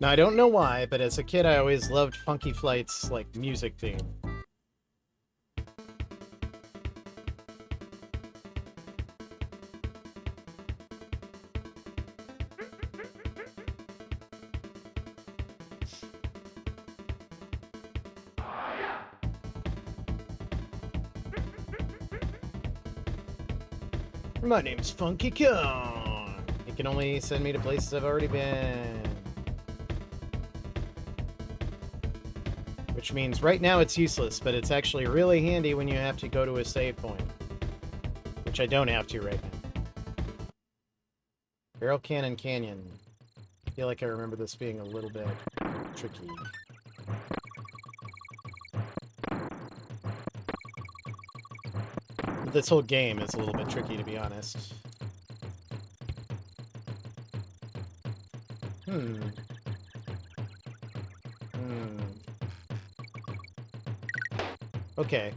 Now, I don't know why, but as a kid, I always loved Funky Flight's, like, music theme. My name's Funky Kong. You can only send me to places I've already been. Which means right now it's useless, but it's actually really handy when you have to go to a save point. Which I don't have to right now. Barrel Cannon Canyon. I feel like I remember this being a little bit tricky. This whole game is a little bit tricky, to be honest. Okay.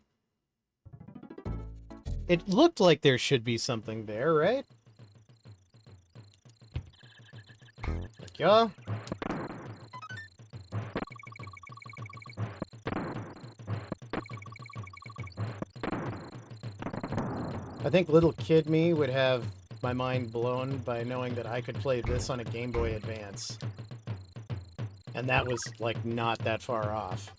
It looked like there should be something there, right? Thank you. I think little kid me would have my mind blown by knowing that I could play this on a Game Boy Advance. And that was, like, not that far off.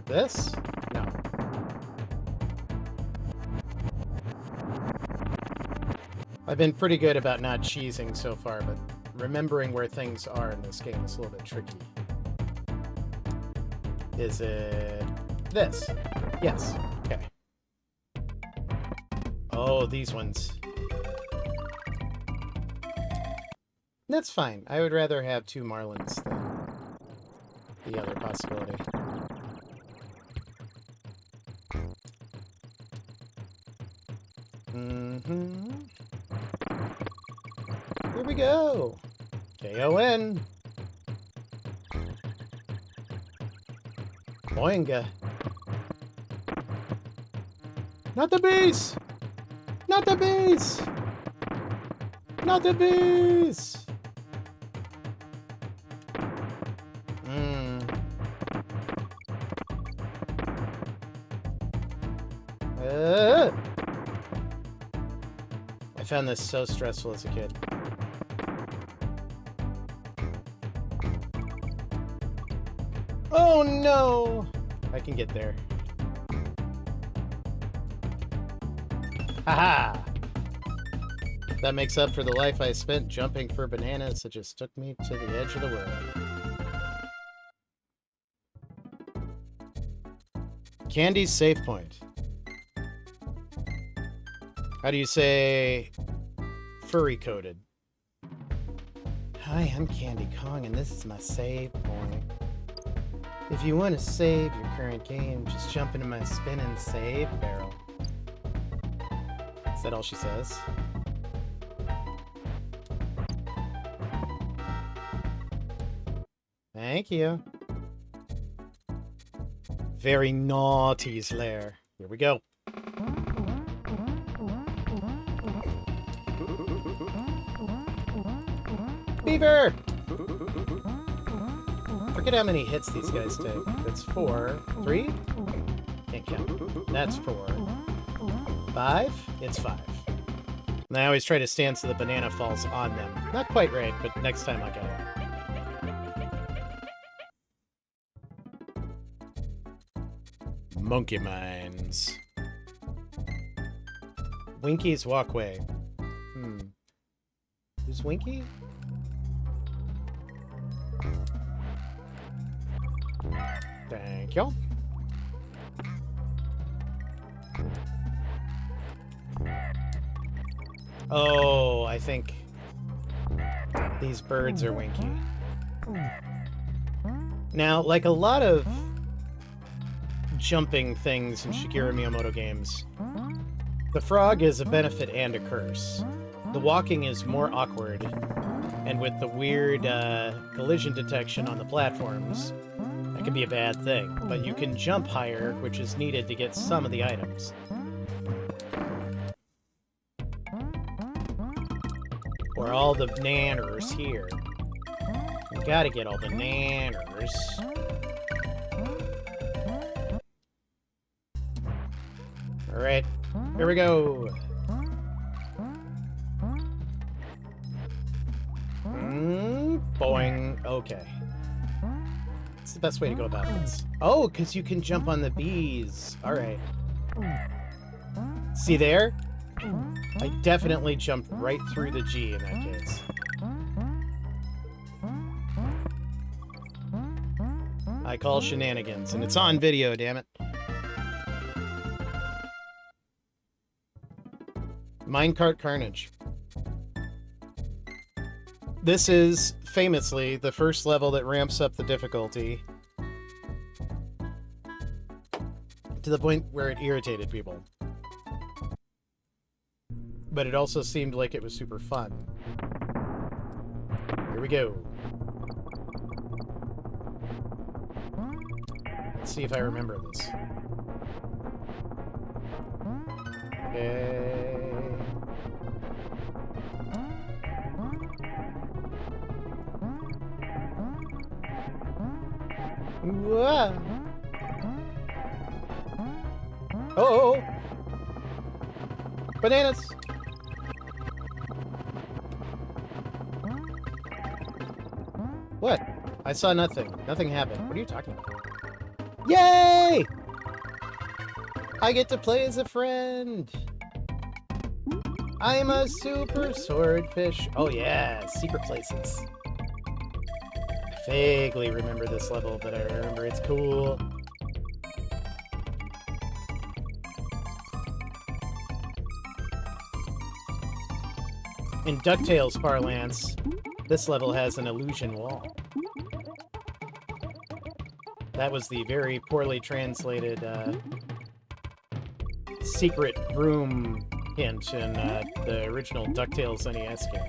This? No. I've been pretty good about not cheesing so far, but remembering where things are in this game is a little bit tricky. Is it this? Yes. Okay. Oh, these ones. That's fine. I would rather have 2 Marlins than the other possibility. Here we go. K-O-N. Boinga. Not the bees! Not the bees! Not the bees! I found this so stressful as a kid. Oh no! I can get there. Haha! That makes up for the life I spent jumping for bananas that just took me to the edge of the world. Candy's save point. How do you say furry coated? Hi, I'm Candy Kong, and this is my save point. If you want to save your current game, just jump into my spin and save barrel. Is that all she says? Thank you. Very naughty's lair. Here we go. Beaver! Forget how many hits these guys take. That's 4. 3? Can't count. That's 4. 5? It's 5. And I always try to stand so the banana falls on them. Not quite right, but next time I'll get it. Monkey Mines. Winky's Walkway. Who's Winky? Thank you. Oh, I think these birds are Winky. Now, like a lot of jumping things in Shigeru Miyamoto games, the frog is a benefit and a curse. The walking is more awkward, and with the weird collision detection on the platforms, that can be a bad thing. But you can jump higher, which is needed to get some of the items. Or all the nanners here. You gotta get all the nanners. Alright, here we go. Boing. Okay. What's the best way to go about this? Oh, because you can jump on the bees. Alright. See there? I definitely jumped right through the G in that case. I call shenanigans, and it's on video, damn it. Minecart Carnage. This is, famously, the first level that ramps up the difficulty to the point where it irritated people. But it also seemed like it was super fun. Here we go. Let's see if I remember this. Okay. Whoa. Oh! Bananas! What? I saw nothing. Nothing happened. What are you talking about? Yay! I get to play as a friend! I'm a super swordfish. Oh yeah, secret places. I vaguely remember this level, but I remember it's cool. In DuckTales parlance, this level has an illusion wall. That was the very poorly translated secret room hint in the original DuckTales NES game.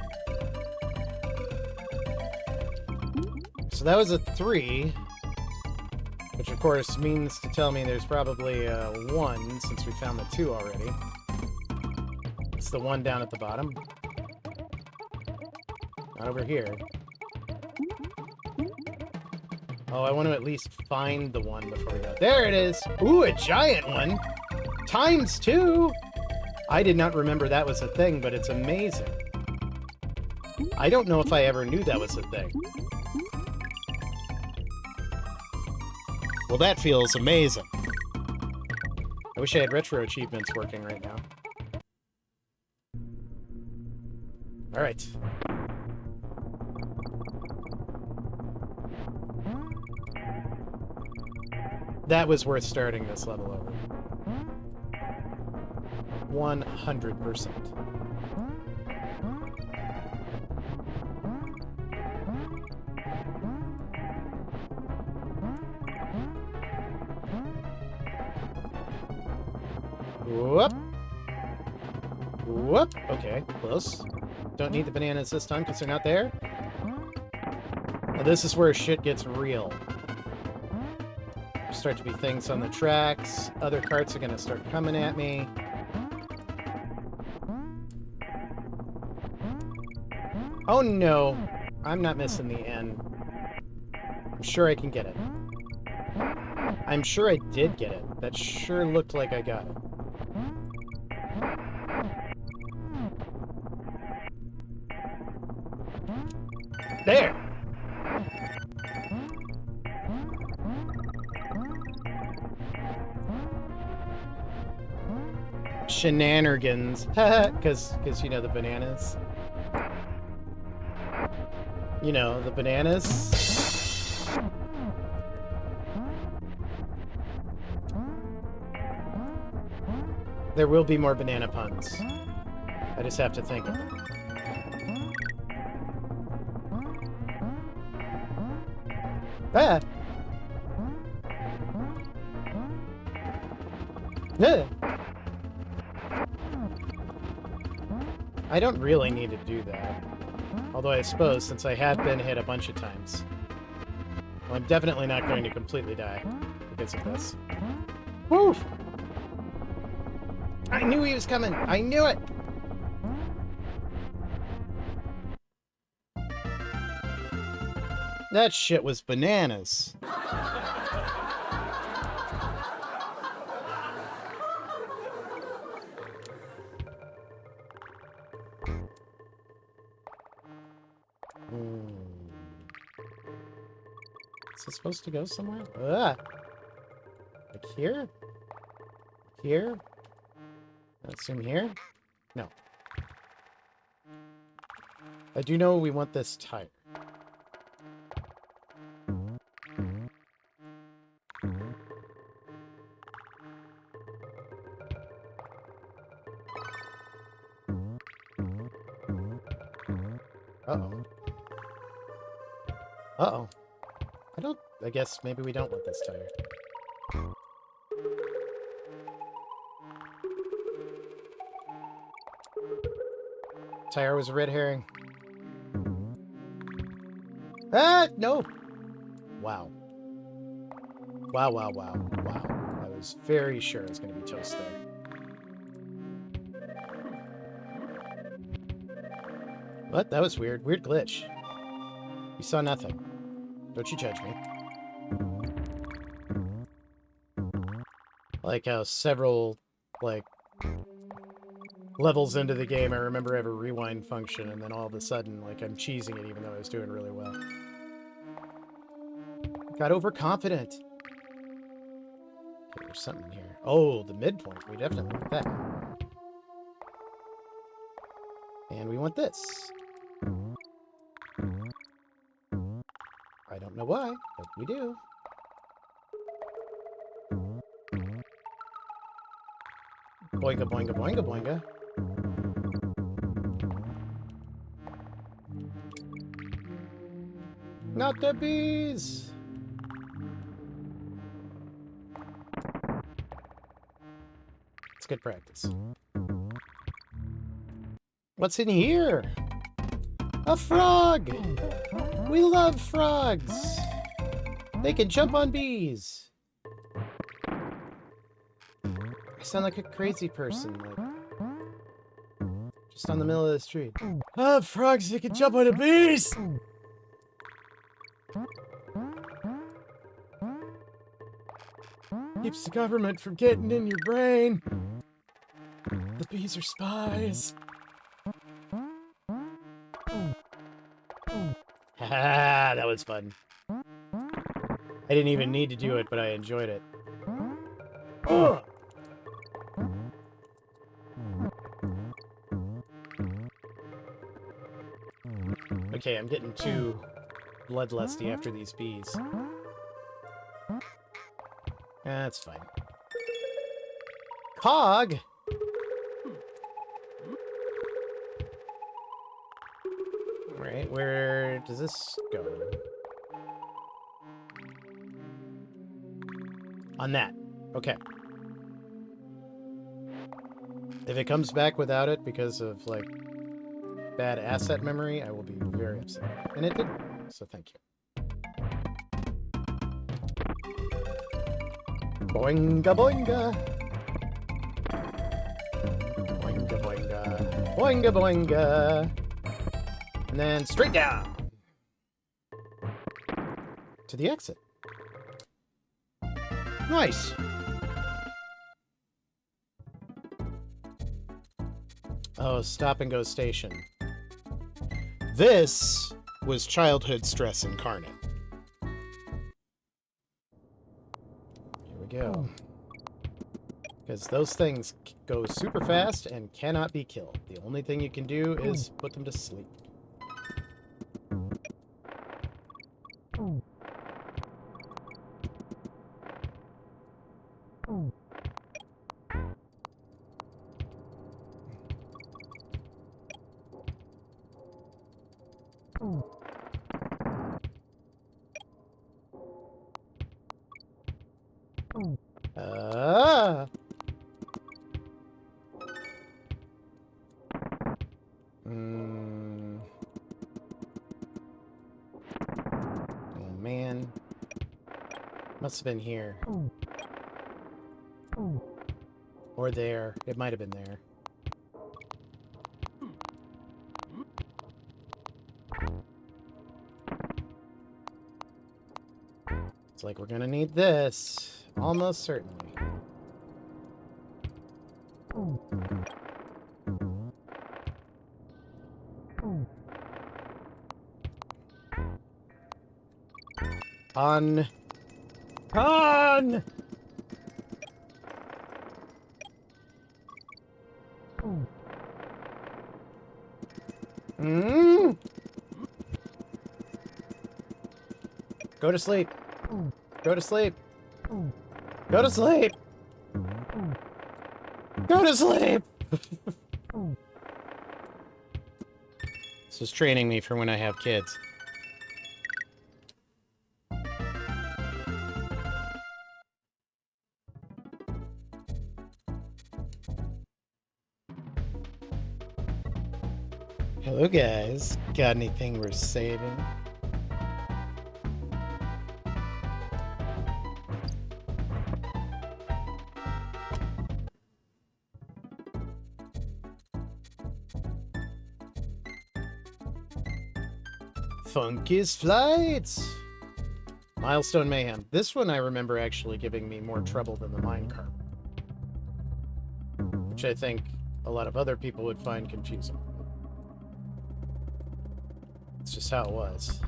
So that was a 3, which of course means to tell me there's probably a 1 since we found the 2 already. It's the 1 down at the bottom. Not over here. Oh, I want to at least find the 1 before we go. There it is! Ooh, a giant one! Times 2! I did not remember that was a thing, but it's amazing. I don't know if I ever knew that was a thing. Well, that feels amazing. I wish I had retro achievements working right now. Alright. That was worth starting this level over. 100%. Whoop! Whoop! Okay, close. Don't need the bananas this time because they're not there. this is where shit gets real. Start to be things on the tracks. Other carts are gonna start coming at me. Oh no! I'm not missing the end. I'm sure I can get it. I'm sure I did get it. That sure looked like I got it. There! Shenanigans. Because you know the bananas. You know, the bananas. There will be more banana puns. I just have to think of them. Ah! Yeah. I don't really need to do that. Although I suppose, since I have been hit a bunch of times. Well, I'm definitely not going to completely die because of this. Woo! I knew he was coming! I knew it! That shit was bananas. Is it supposed to go somewhere? Like here? Here? I assume here? No. I do know we want this tire. Uh-oh. Uh-oh. I guess maybe we don't want this tire. Tire was a red herring. Ah, no! Wow. Wow, wow, wow, wow. I was very sure it was going to be toast there. What? That was weird. Weird glitch. You saw nothing. Don't you judge me. Like how several, like, levels into the game, I remember I have a rewind function, and then all of a sudden, like, I'm cheesing it even though I was doing really well. Got overconfident. Okay, there's something here. Oh, the midpoint. We definitely want that. And we want this. I don't know why, but we do. Boinga, boinga, boinga, boinga. Not the bees! It's good practice. What's in here? A frog! We love frogs! They can jump on bees! I sound like a crazy person, like, just on the middle of the street. Ah, frogs, they can jump on the bees! Keeps the government from getting in your brain. The bees are spies. Haha, that was fun. I didn't even need to do it, but I enjoyed it. Ugh. Okay, I'm getting too bloodlusty after these bees. That's fine. Cog! Alright, where does this go? On that. Okay. If it comes back without it because of, like, bad asset memory, I will be very upset. And it didn't, so thank you. Boinga boinga. Boinga boinga. Boinga boinga. And then straight down. To the exit. Nice. Oh, stop and go station. This was childhood stress incarnate. Here we go. Because those things go super fast and cannot be killed. The only thing you can do is put them to sleep. Oh man. Must have been here. Or there. It might have been there. It's like we're gonna need this. Almost certainly. On. On! Go to sleep. Go to sleep. Go to sleep. Go to sleep. This is training me for when I have kids. Hello guys, got anything worth saving? Funky's Flights! Milestone Mayhem. This one I remember actually giving me more trouble than the minecart, which I think a lot of other people would find confusing. It's just how it was.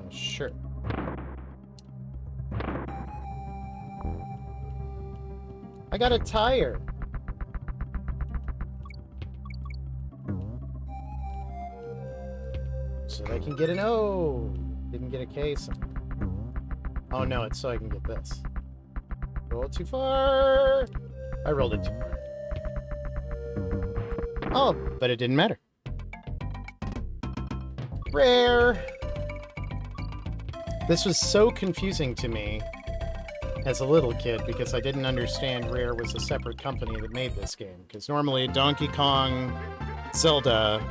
Sure. I got a tire. So that I can get an O. Didn't get a case. Oh no, it's so I can get this. Roll too far. I rolled it too far. Oh, but it didn't matter. Rare. This was so confusing to me as a little kid because I didn't understand Rare was a separate company that made this game. Because normally Donkey Kong, Zelda,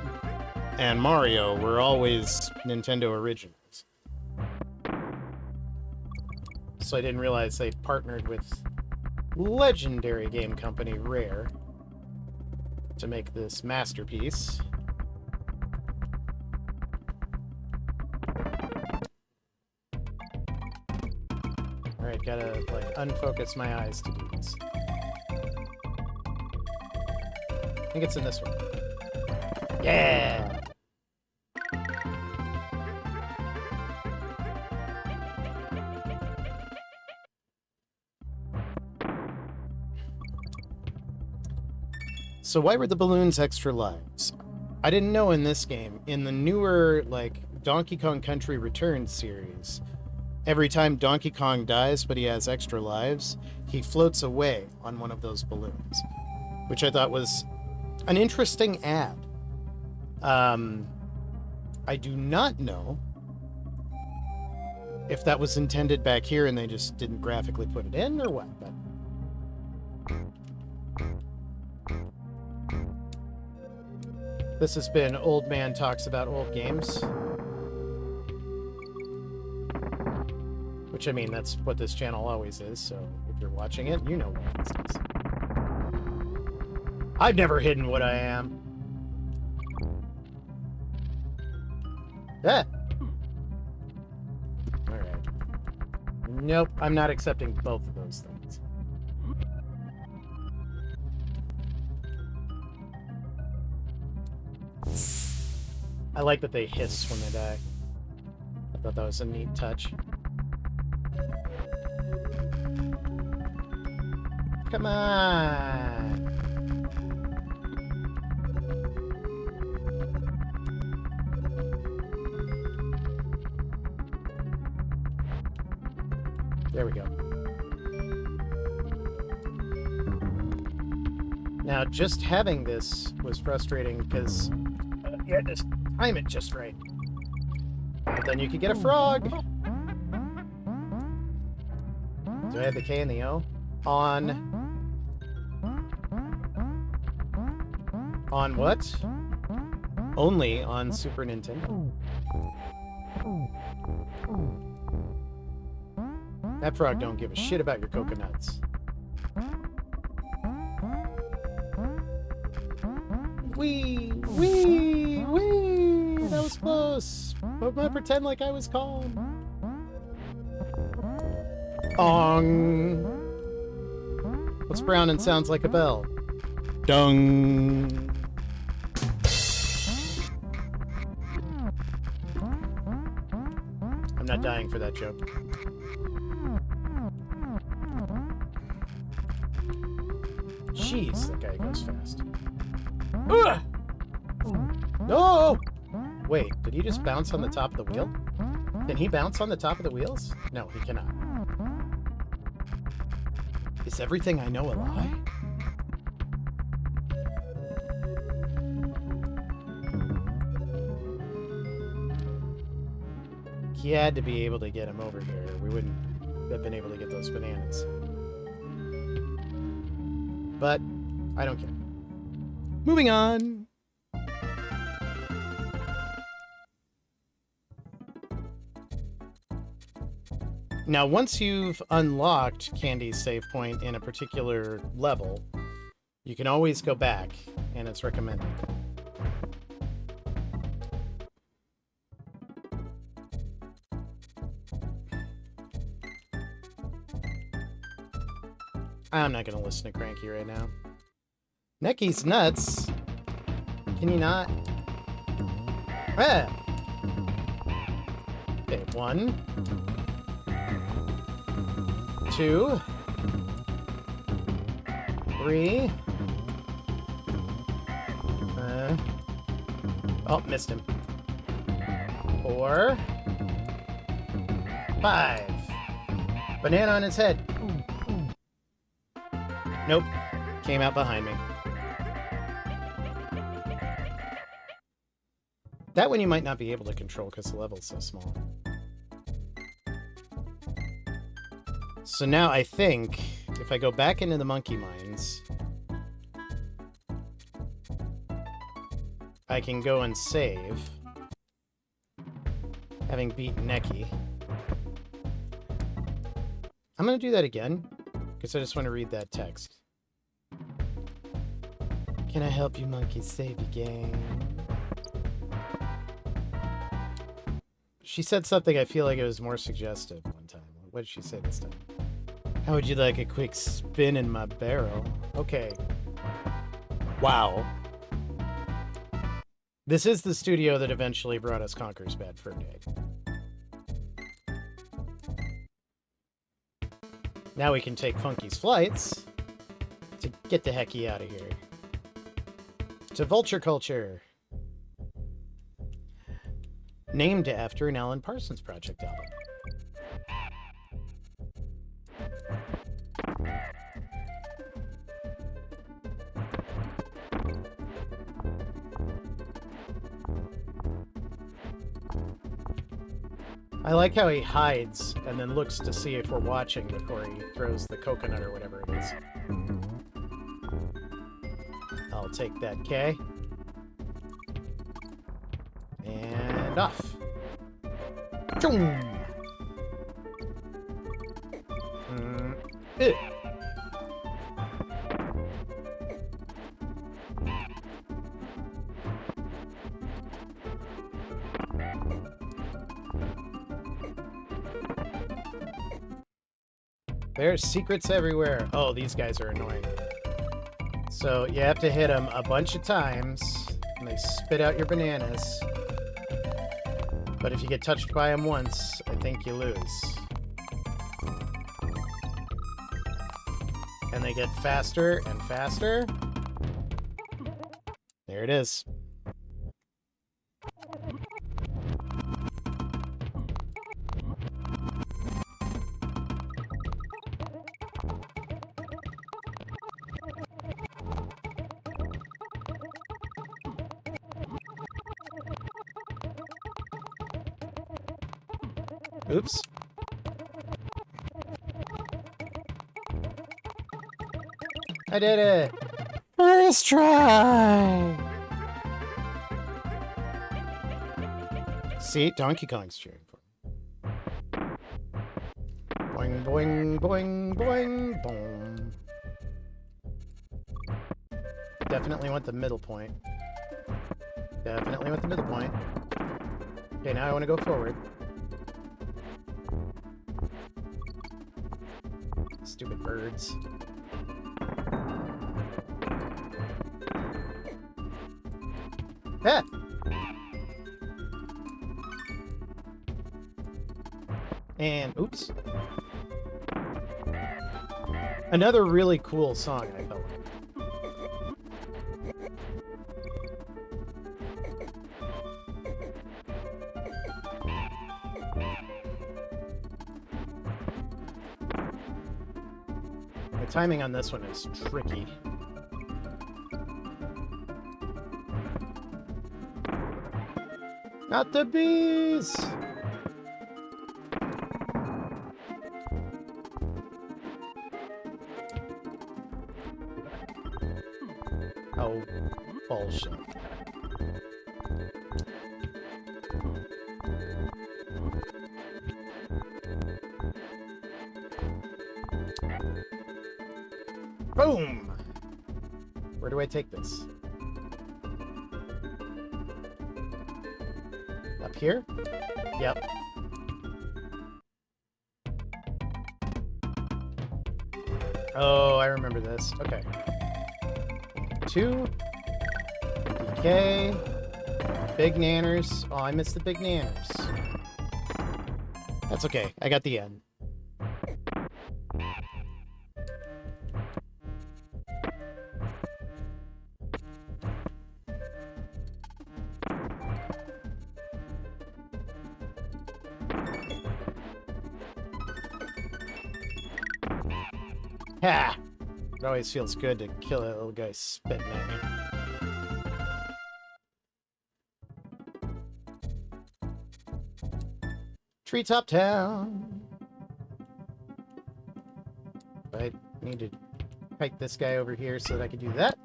and Mario were always Nintendo originals. So I didn't realize they partnered with legendary game company Rare to make this masterpiece. Alright, gotta, like, unfocus my eyes to do this. I think it's in this one. Yeah! So why were the balloons extra lives? I didn't know in this game. In the newer, like, Donkey Kong Country Returns series, every time Donkey Kong dies but he has extra lives, he floats away on one of those balloons, which I thought was an interesting add. I do not know if that was intended back here and they just didn't graphically put it in or what, but this has been Old Man Talks About Old Games. Which, I mean, that's what this channel always is, so if you're watching it, you know what this is. I've never hidden what I am. Ah! Alright. Nope, I'm not accepting both of those things. I like that they hiss when they die. I thought that was a neat touch. Come on! There we go. Now, just having this was frustrating because you had to time it just right. But then you could get a frog! Do I have the K and the O? On what? Only on Super Nintendo. That frog don't give a shit about your coconuts. Wee! Wee! Wee! That was close! But I'm gonna pretend like I was calm. Ong! What's brown and sounds like a bell? Dung! I'm not dying for that joke. Jeez, that guy goes fast. Ugh! No! Wait, did he just bounce on the top of the wheel? Can he bounce on the top of the wheels? No, he cannot. Is everything I know a lie? He had to be able to get him over here. We wouldn't have been able to get those bananas. But I don't care. Moving on. Now, once you've unlocked Candy's save point in a particular level, you can always go back, and it's recommended. I'm not going to listen to Cranky right now. Necky's nuts. Can you not? Ah! Okay, 1, 2, 3. Oh, missed him. 4, 5. Banana on his head. Nope. Came out behind me. That one you might not be able to control because the level's so small. So now I think if I go back into the monkey mines, I can go and save, having beaten Necky. I'm going to do that again, because I just want to read that text. Can I help you monkeys save your game? She said something I feel like it was more suggestive one time. What did she say this time? How would you like a quick spin in my barrel? Okay. Wow. This is the studio that eventually brought us Conker's Bad Fur Day. Now we can take Funky's flights to get the hecky out of here. To Vulture Culture. Named after an Alan Parsons Project album. I like how he hides and then looks to see if we're watching before he throws the coconut or whatever it is. I'll take that K. And off. Choom! Ew. There's secrets everywhere. Oh, these guys are annoying. So you have to hit them a bunch of times, and they spit out your bananas. But if you get touched by them once, I think you lose. And they get faster and faster. There it is. Oops. I did it! First try! See? Donkey Kong's cheering for me. Boing, boing, boing, boing, boing. Definitely want the middle point. Definitely want the middle point. Okay, now I want to go forward. Stupid birds. Ah! And, oops. Another really cool song, I felt like. The timing on this one is tricky. Not the bees! Oh, bullshit. Boom! Where do I take this? Up here? Yep. Oh, I remember this. Okay. 2. Okay. Big nanners. Oh, I missed the big nanners. That's okay. I got the end. Ha! It always feels good to kill that little guy spitting at me. Treetop Town! I need to kite this guy over here so that I can do that.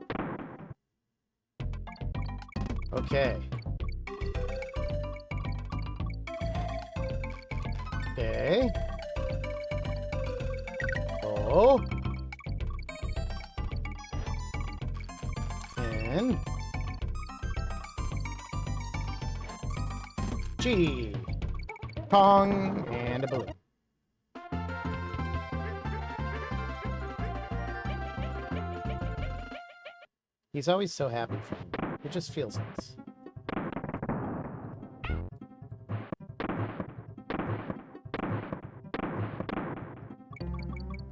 Okay. Okay. Oh. And G. Pong and a balloon. He's always so happy for me. It just feels nice.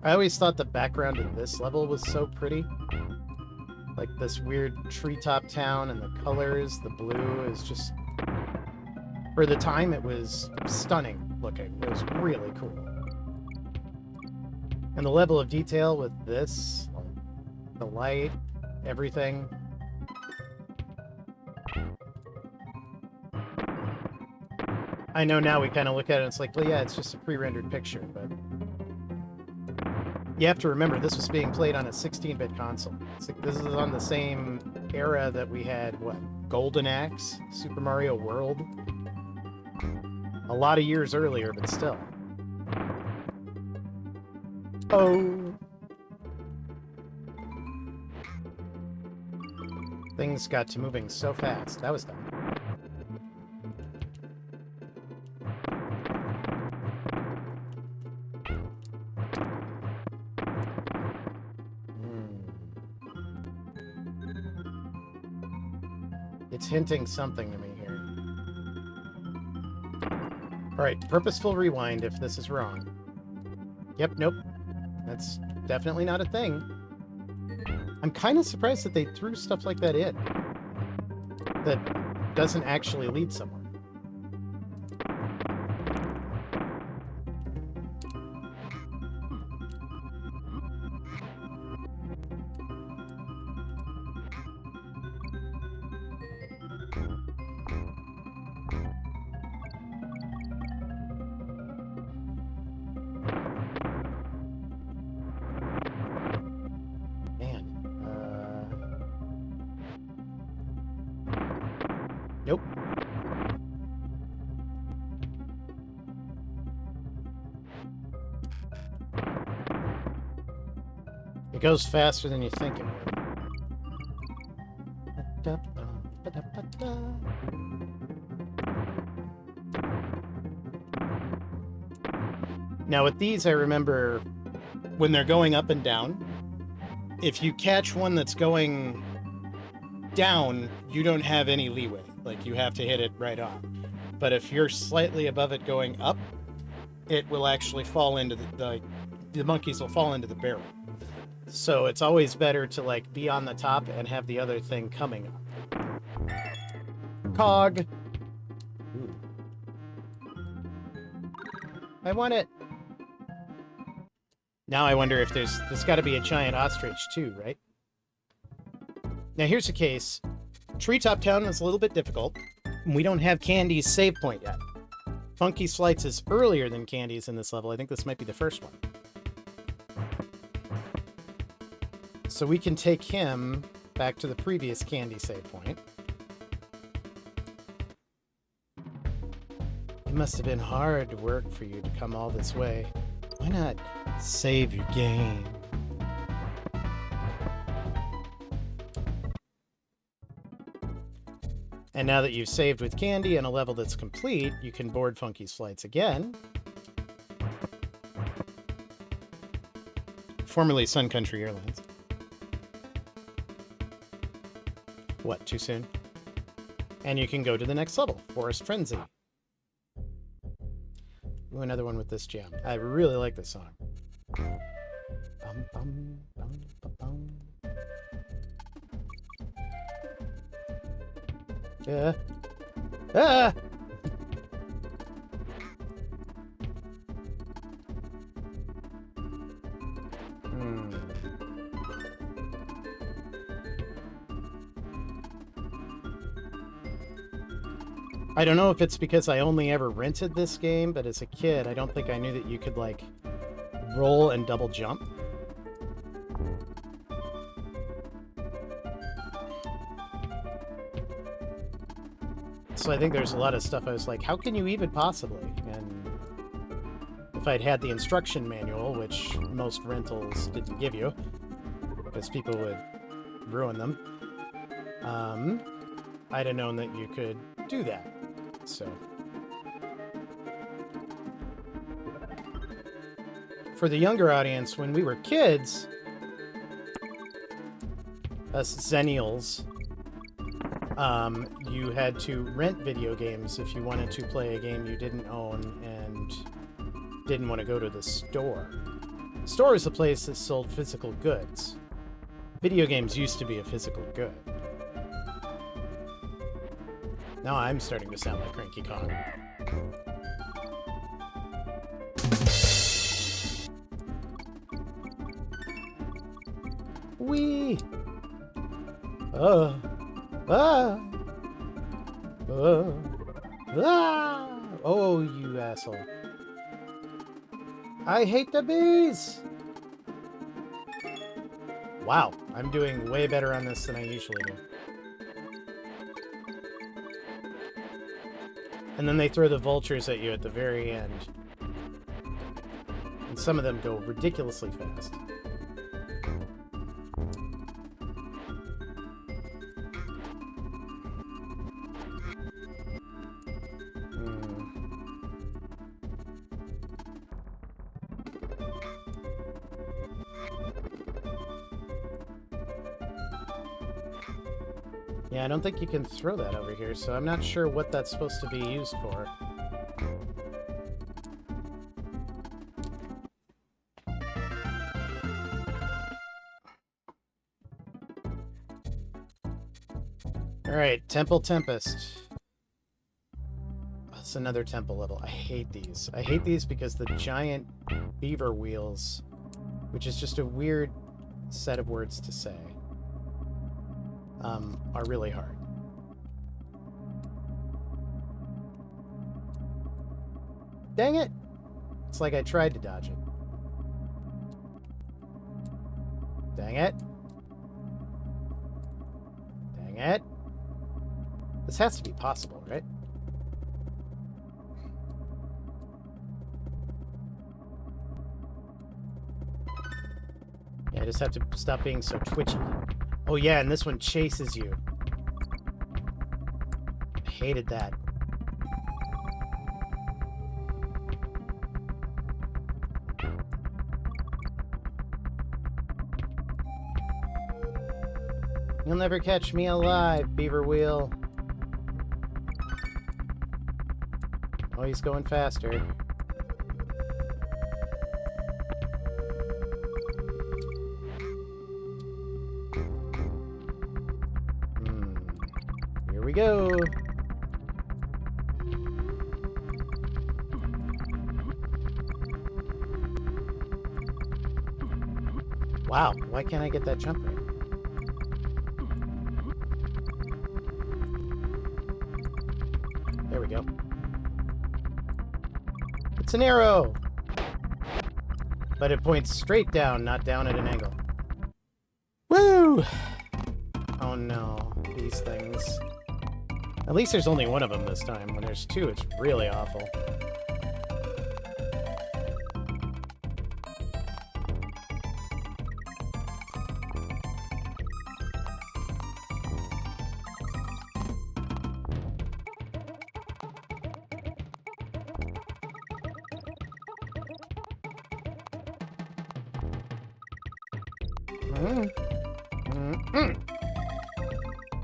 I always thought the background in this level was so pretty. Like this weird treetop town and the colors, the blue is just... For the time, it was stunning looking. It was really cool. And the level of detail with this, the light, everything. I know now we kind of look at it and it's like, well, yeah, it's just a pre-rendered picture, but... You have to remember, this was being played on a 16-bit console. It's like, this is on the same era that we had, what, Golden Axe, Super Mario World? A lot of years earlier, but still. Oh. Things got to moving so fast. That was dumb. It's hinting something to me here. Alright, purposeful rewind if this is wrong. Yep, nope. That's definitely not a thing. I'm kind of surprised that they threw stuff like that in. That doesn't actually lead somewhere. Nope. It goes faster than you think it would. Now with these, I remember when they're going up and down, if you catch one that's going down, you don't have any leeway. Like, you have to hit it right on. But if you're slightly above it going up, it will actually fall into the monkeys will fall into the barrel. So it's always better to, like, be on the top and have the other thing coming up. Cog! Ooh. I want it! Now I wonder if there's got to be a giant ostrich too, right? Now here's the case. Treetop Town was a little bit difficult. We don't have Candy's save point yet. Funky Flights is earlier than Candy's in this level. I think this might be the first one. So we can take him back to the previous Candy save point. It must have been hard work for you to come all this way. Why not save your game? And now that you've saved with Candy and a level that's complete, you can board Funky's Flights again. Formerly Sun Country Airlines. What, too soon? And you can go to the next level, Forest Frenzy. Ooh, another one with this jam. I really like this song. Bum, bum, bum, bum, bum. Yeah. Ah! I don't know if it's because I only ever rented this game, but as a kid, I don't think I knew that you could, like, roll and double jump. So I think there's a lot of stuff I was like, how can you even possibly? And if I'd had the instruction manual, which most rentals didn't give you, because people would ruin them, I'd have known that you could do that. So for the younger audience, when we were kids, us Zennials, you had to rent video games if you wanted to play a game you didn't own and didn't want to go to the store. The store is a place that sold physical goods. Video games used to be a physical good. Now I'm starting to sound like Cranky Kong. Wee! Ah! Oh, you asshole. I hate the bees! Wow, I'm doing way better on this than I usually do. And then they throw the vultures at you at the very end. And some of them go ridiculously fast. Yeah, I don't think you can throw that over here, so I'm not sure what that's supposed to be used for. Alright, Temple Tempest. That's another temple level. I hate these. I hate these because the giant beaver wheels, which is just a weird set of words to say, are really hard. Dang it! It's like I tried to dodge it. Dang it. Dang it. This has to be possible, right? Yeah, I just have to stop being so twitchy. Oh yeah, and this one chases you. I hated that. You'll never catch me alive, Beaver Wheel. Oh, he's going faster. Here we go. Wow, why can't I get that jump right? There we go. It's an arrow! But it points straight down, not down at an angle. Woo! Oh no, these things. At least there's only one of them this time. When there's two, it's really awful.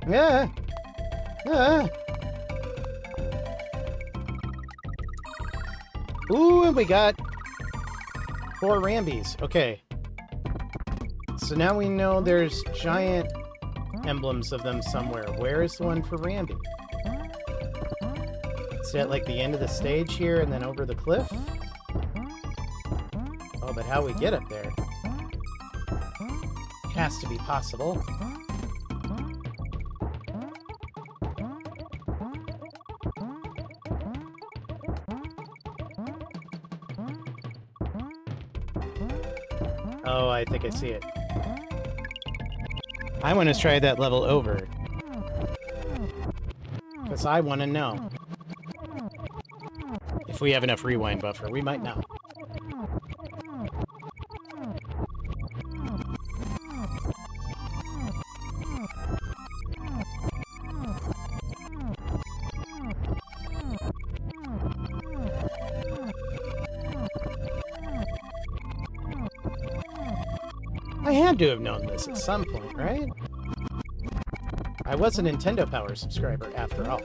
Yeah. Ooh, and we got 4 Rambies. Okay. So now we know there's giant emblems of them somewhere. Where is the one for Rambi? Is it at like the end of the stage here and then over the cliff? Oh, but how we get up there? Has to be possible. Oh, I think I see it. I want to try that level over. Because I want to know. If we have enough rewind buffer, we might not. I had to have known this at some point, right? I was a Nintendo Power subscriber, after all.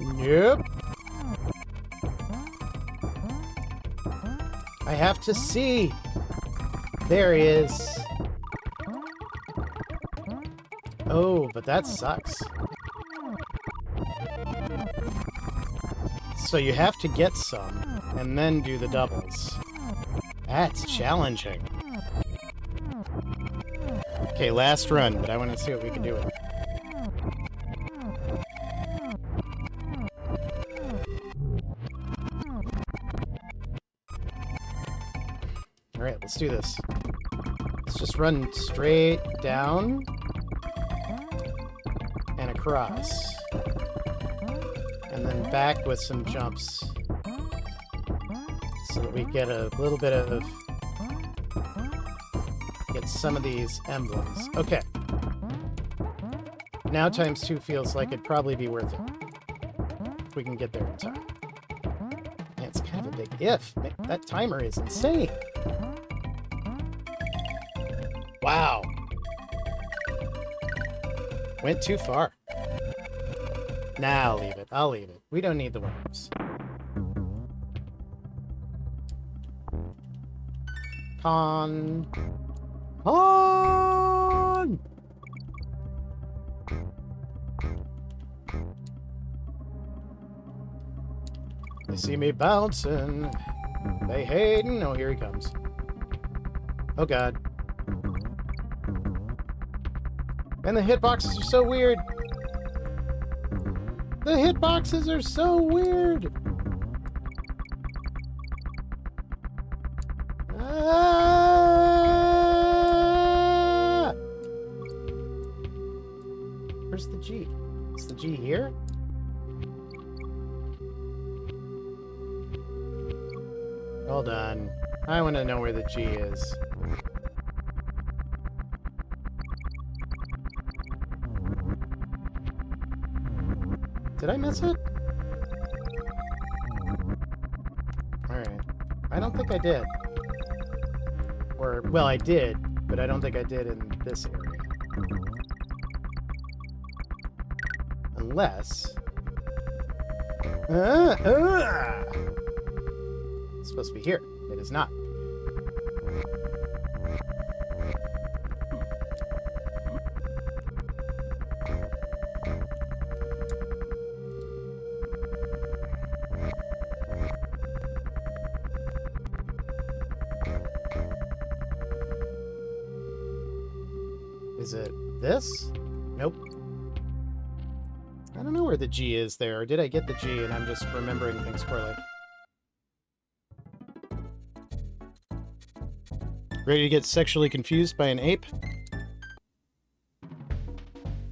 Nope. I have to see. There he is. Oh, but that sucks. So you have to get some, and then do the doubles. That's challenging. Okay, last run, but I want to see what we can do with it. Alright, let's do this. Let's just run straight down and across. And then back with some jumps. So that we get a little bit of... get some of these emblems. Okay. Now ×2 feels like it'd probably be worth it. we can get there in time. Man, it's kind of a big if. Man, that timer is insane. Wow. Went too far. Nah, I'll leave it. I'll leave it. We don't need the worms. Con. They see me bouncing. They hating. Oh, here he comes. Oh, God. And the hitboxes are so weird. The hitboxes are so weird. Ah! Where's the G? Is the G here? Hold on. I want to know where the G is. Did I miss it? Alright. I don't think I did. Or, well, I did, but I don't think I did in this area. Unless... It's supposed to be here. It is not. Is it this? Nope. I don't know where the G is there. Or did I get the G and I'm just remembering things poorly? Ready to get sexually confused by an ape?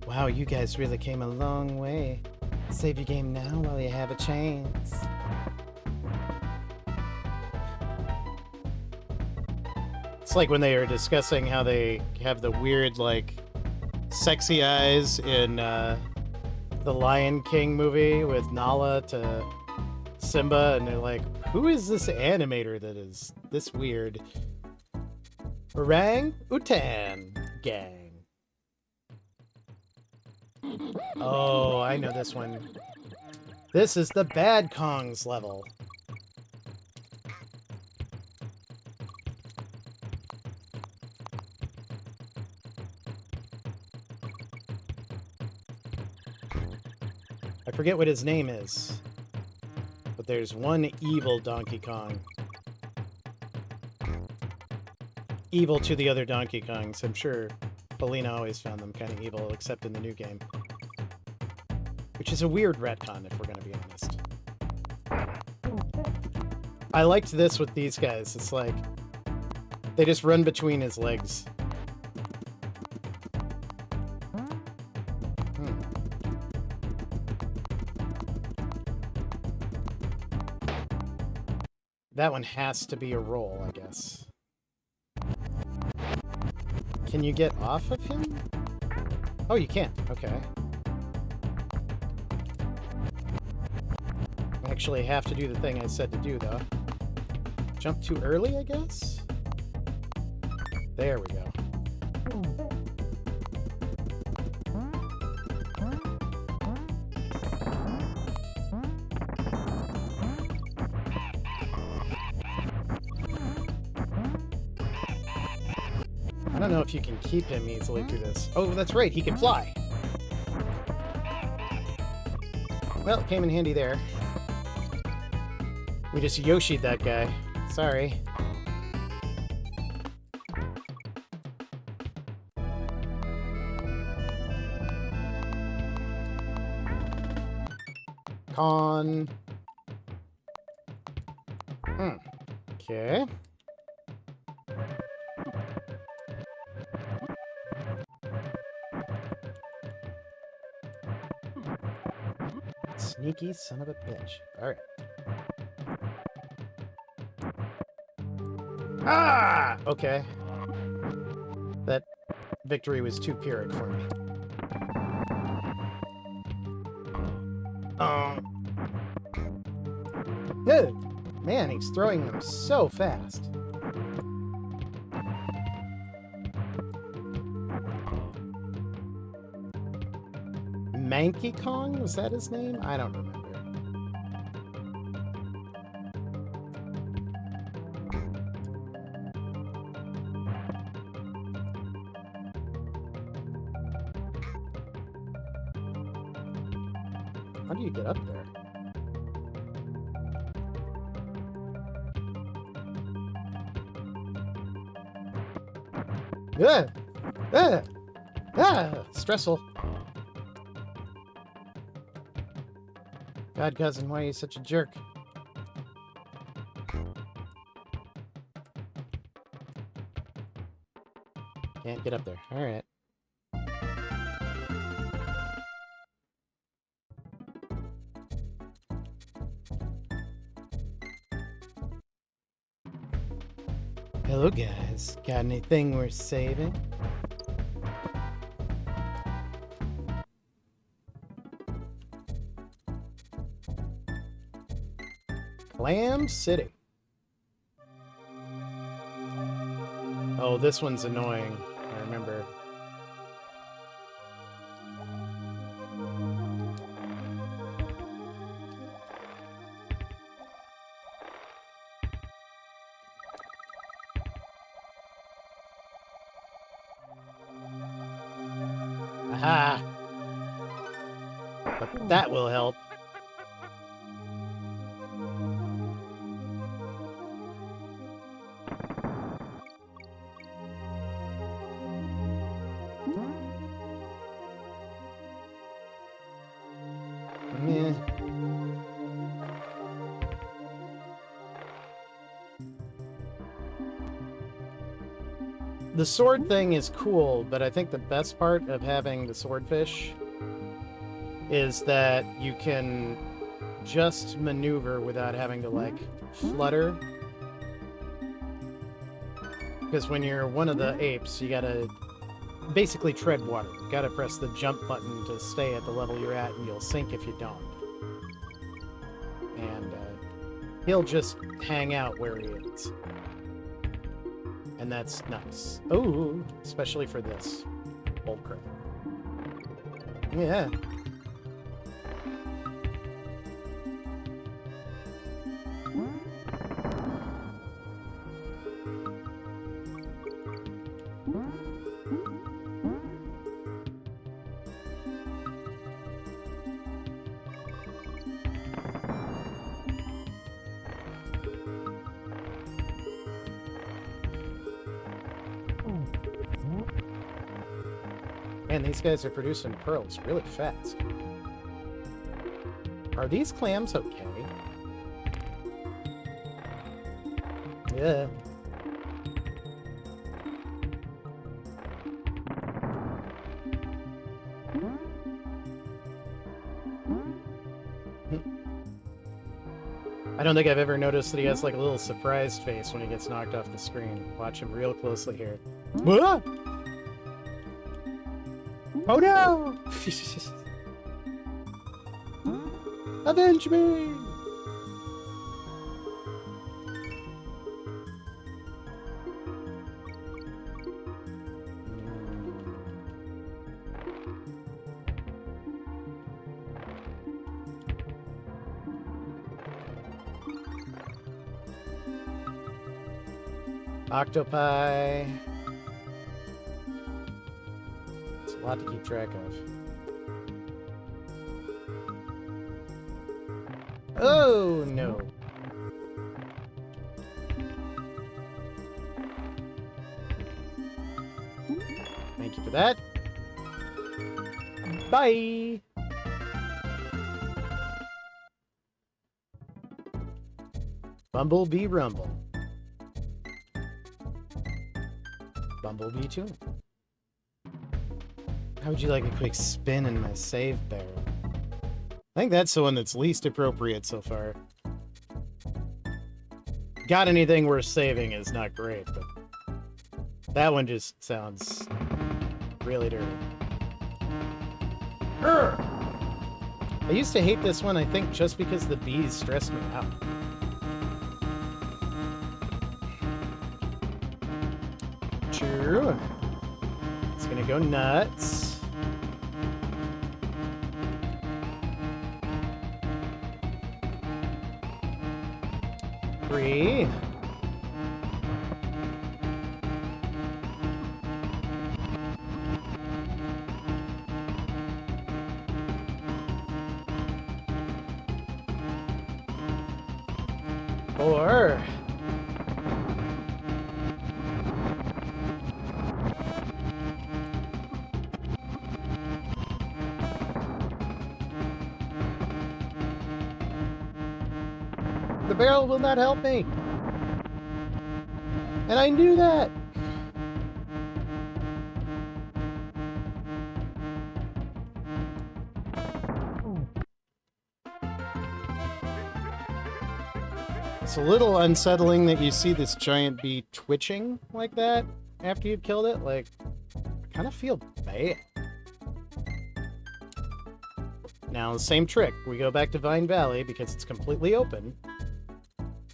Wow, you guys really came a long way. Save your game now while you have a chance. It's like when they were discussing how they have the weird, like, sexy eyes in the Lion King movie with Nala to Simba, and they're like, who is this animator that is this weird? Orang Utan Gang. Oh, I know this one. This is the Bad Kongs level. I forget what his name is, but there's one evil Donkey Kong. Evil to the other Donkey Kongs. I'm sure Felina always found them kind of evil, except in the new game. Which is a weird retcon, if we're going to be honest. I liked this with these guys. It's like, they just run between his legs. That one has to be a roll, I guess. Can you get off of him? Oh, you can. Okay. I actually have to do the thing I said to do, though. Jump too early, I guess? There we go. I don't know if you can keep him easily through this. Oh, that's right, he can fly. Well, it came in handy there. We just Yoshi'd that guy. Sorry. Con. Okay. Sneaky son of a bitch. Alright. Ah! Okay. That victory was too Pyrrhic for me. Man, he's throwing them so fast. Manky Kong? Was that his name? I don't remember. How do you get up there? Stressful. God, cousin, why are you such a jerk? Can't get up there. Alright. Hello, guys. Got anything worth saving? Clam City. Oh, this one's annoying. I remember. Aha! But that will help. Meh. The sword thing is cool, but I think the best part of having the swordfish is that you can just maneuver without having to, like, flutter. Because when you're one of the apes, you gotta basically tread water. You gotta press the jump button to stay at the level you're at, and you'll sink if you don't. And he'll just hang out where he is. And that's nice. Oh, especially for this. Old crap. Yeah. Man, these guys are producing pearls really fast. Are these clams okay? Yeah. I don't think I've ever noticed that he has like a little surprised face when he gets knocked off the screen. Watch him real closely here. Ah! Oh no! Avenge me! Octopi. It's a lot to keep track of. Oh no. Thank you for that. Bye. Bumblebee Rumble. Bumblebee too. How would you like a quick spin in my save barrel? I think that's the one that's least appropriate so far. Got anything worth saving is not great, but that one just sounds really dirty. Urgh! I used to hate this one, I think, just because the bees stressed me out. 2. It's gonna go nuts. 3. 4. The barrel will not help me. And I knew that. It's a little unsettling that you see this giant bee twitching like that after you've killed it. Like, I kind of feel bad. Now, the same trick. We go back to Vine Valley because it's completely open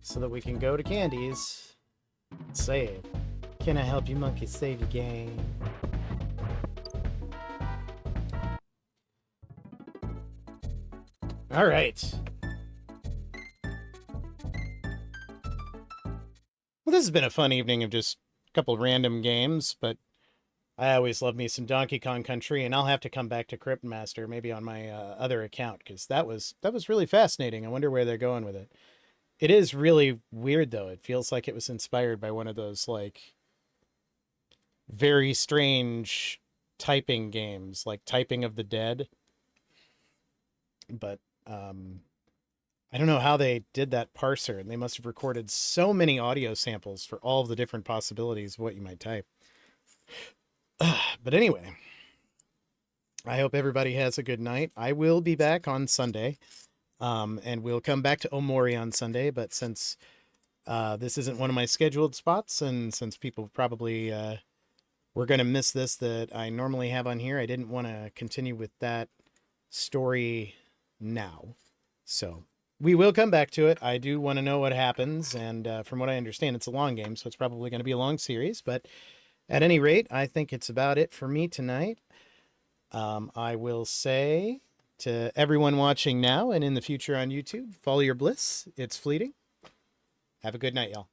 so that we can go to Candy's and save. Can I help you, monkey, save the game? All right. Well, this has been a fun evening of just a couple random games, but I always love me some Donkey Kong Country, and I'll have to come back to Cryptmaster maybe on my other account, because that was really fascinating. I wonder where they're going with it. It is really weird, though. It feels like it was inspired by one of those, like, very strange typing games, like Typing of the Dead. But I don't know how they did that parser, and they must have recorded so many audio samples for all of the different possibilities of what you might type. But anyway, I hope everybody has a good night. I will be back on Sunday, and we'll come back to Omori on Sunday, but since this isn't one of my scheduled spots, and since people probably were going to miss this that I normally have on here, I didn't want to continue with that story now. So we will come back to it. I do want to know what happens, and from what I understand, it's a long game, so it's probably going to be a long series, but at any rate, I think it's about it for me tonight. I will say to everyone watching now and in the future on YouTube, follow your bliss. It's fleeting. Have a good night, y'all.